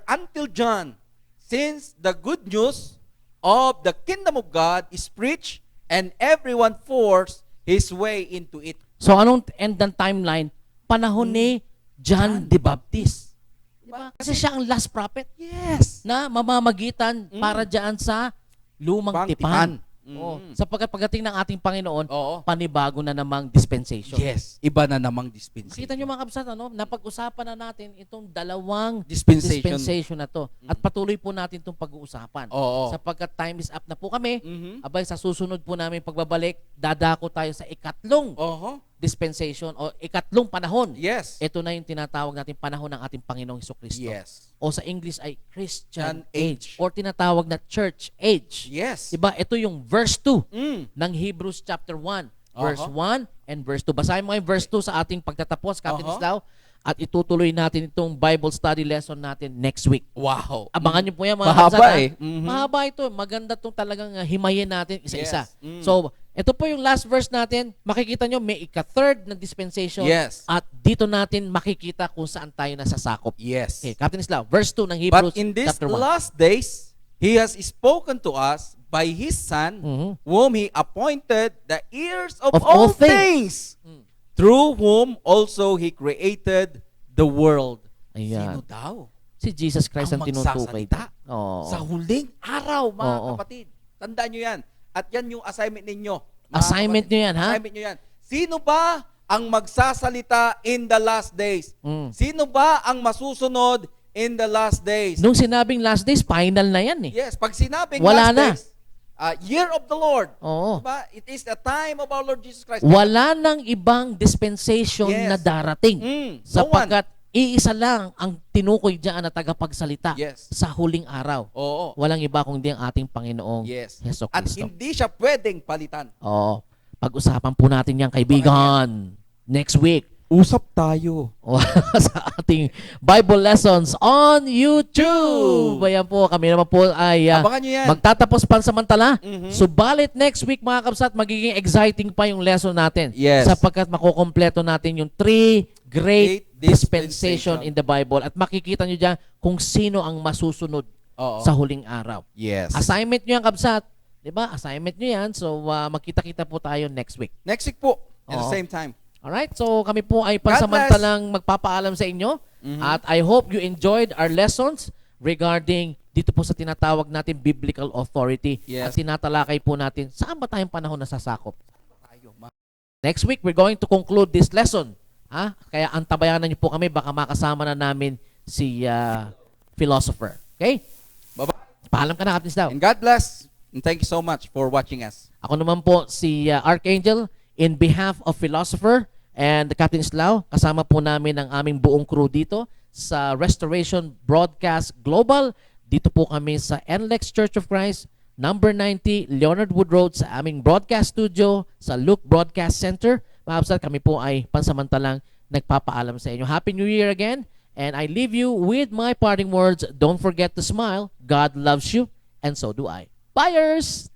until John, since the good news of the kingdom of God is preached, and everyone forced his way into it. So anong end ng timeline? Panahon ni John the Baptist. Diba? Kasi siya ang last prophet. Yes. Na mamamagitan para diyan sa lumang tipan. Sapagkat pagdating ng ating Panginoon, panibago na namang dispensation. Yes. Iba na namang dispensation. Kita nyo mga kabsat, napag-usapan na natin itong dalawang dispensation na to. At patuloy po natin itong pag-uusapan. Sapagkat time is up na po kami, abay sa susunod po namin pagbabalik, dadako tayo sa ikatlong dispensation o ikatlong panahon. Yes. Ito na yung tinatawag natin panahon ng ating Panginoong Hesukristo. Yes. O sa English ay Christian age. Or tinatawag na church age. Yes. Diba? Ito yung verse 2 ng Hebrews chapter 1. Verse 1 and verse 2. Basahin mo yung verse 2 sa ating pagtatapos, Captain Islao. At itutuloy natin itong Bible study lesson natin next week. Wow. Abangan niyo po yan, mga mahaba kapsat. Mahaba ito. Maganda itong talagang himayin natin isa-isa. So, ito po yung last verse natin. Makikita nyo, may ika-third na dispensation. Yes. At dito natin makikita kung saan tayo nasasakop. Yes. Okay, Captain Islao, verse 2 ng Hebrews But in these chapter 1. last days, He has spoken to us by His Son, whom He appointed the heirs of all things, through whom also He created the world. Ayan. Sino daw? Si Jesus Christ ang tinutukoy. Sa huling araw, mga kapatid. Tandaan nyo yan. At yan yung assignment ninyo. Assignment nyo yan, ha? Assignment nyo yan. Sino ba ang magsasalita in the last days? Sino ba ang masusunod in the last days? Nung sinabing last days, final na yan eh. Yes, pag sinabing wala last na. days, year of the Lord. Oo. Diba? It is the time of our Lord Jesus Christ. Wala nang ibang dispensation na darating. Sapagkat iisa lang ang tinukoy diyan na tagapagsalita sa huling araw. Walang iba kundi ang ating Panginoong Hesukristo. At hindi siya pwedeng palitan. Pag-usapan po natin yan, kaibigan. Next week. Usap tayo. Sa ating Bible lessons on YouTube. Ayan po, kami naman po ay magtatapos pansamantala. Subalit next week, mga kabsat, magiging exciting pa yung lesson natin. Sapagkat makukompleto natin yung 3 great dispensation in the Bible. At makikita nyo dyan kung sino ang masusunod sa huling araw. Assignment nyo yan, kabsat. Diba? Assignment nyo yan. So, magkita-kita po tayo next week. Next week po, at the same time. Alright, so kami po ay pansamantalang magpapaalam sa inyo. At I hope you enjoyed our lessons regarding dito po sa tinatawag natin biblical authority. At tinatalakay po natin saan ba tayong panahon nasasakop. Next week, we're going to conclude this lesson. Kaya antabayanan niyo po kami, baka makasama na namin si philosopher. Okay? Bye-bye. Paalam ka na, Captain Islao. And God bless. And thank you so much for watching us. Ako naman po si Archangel. In behalf of Philosopher and the Captain Islao, kasama po namin ang aming buong crew dito sa Restoration Broadcast Global. Dito po kami sa NLEX Church of Christ, number 90 Leonard Wood Road sa aming broadcast studio sa Luke Broadcast Center. Mga kapsat, kami po ay pansamantalang nagpapaalam sa inyo. Happy New Year again, and I leave you with my parting words. Don't forget to smile. God loves you, and so do I. Buyers!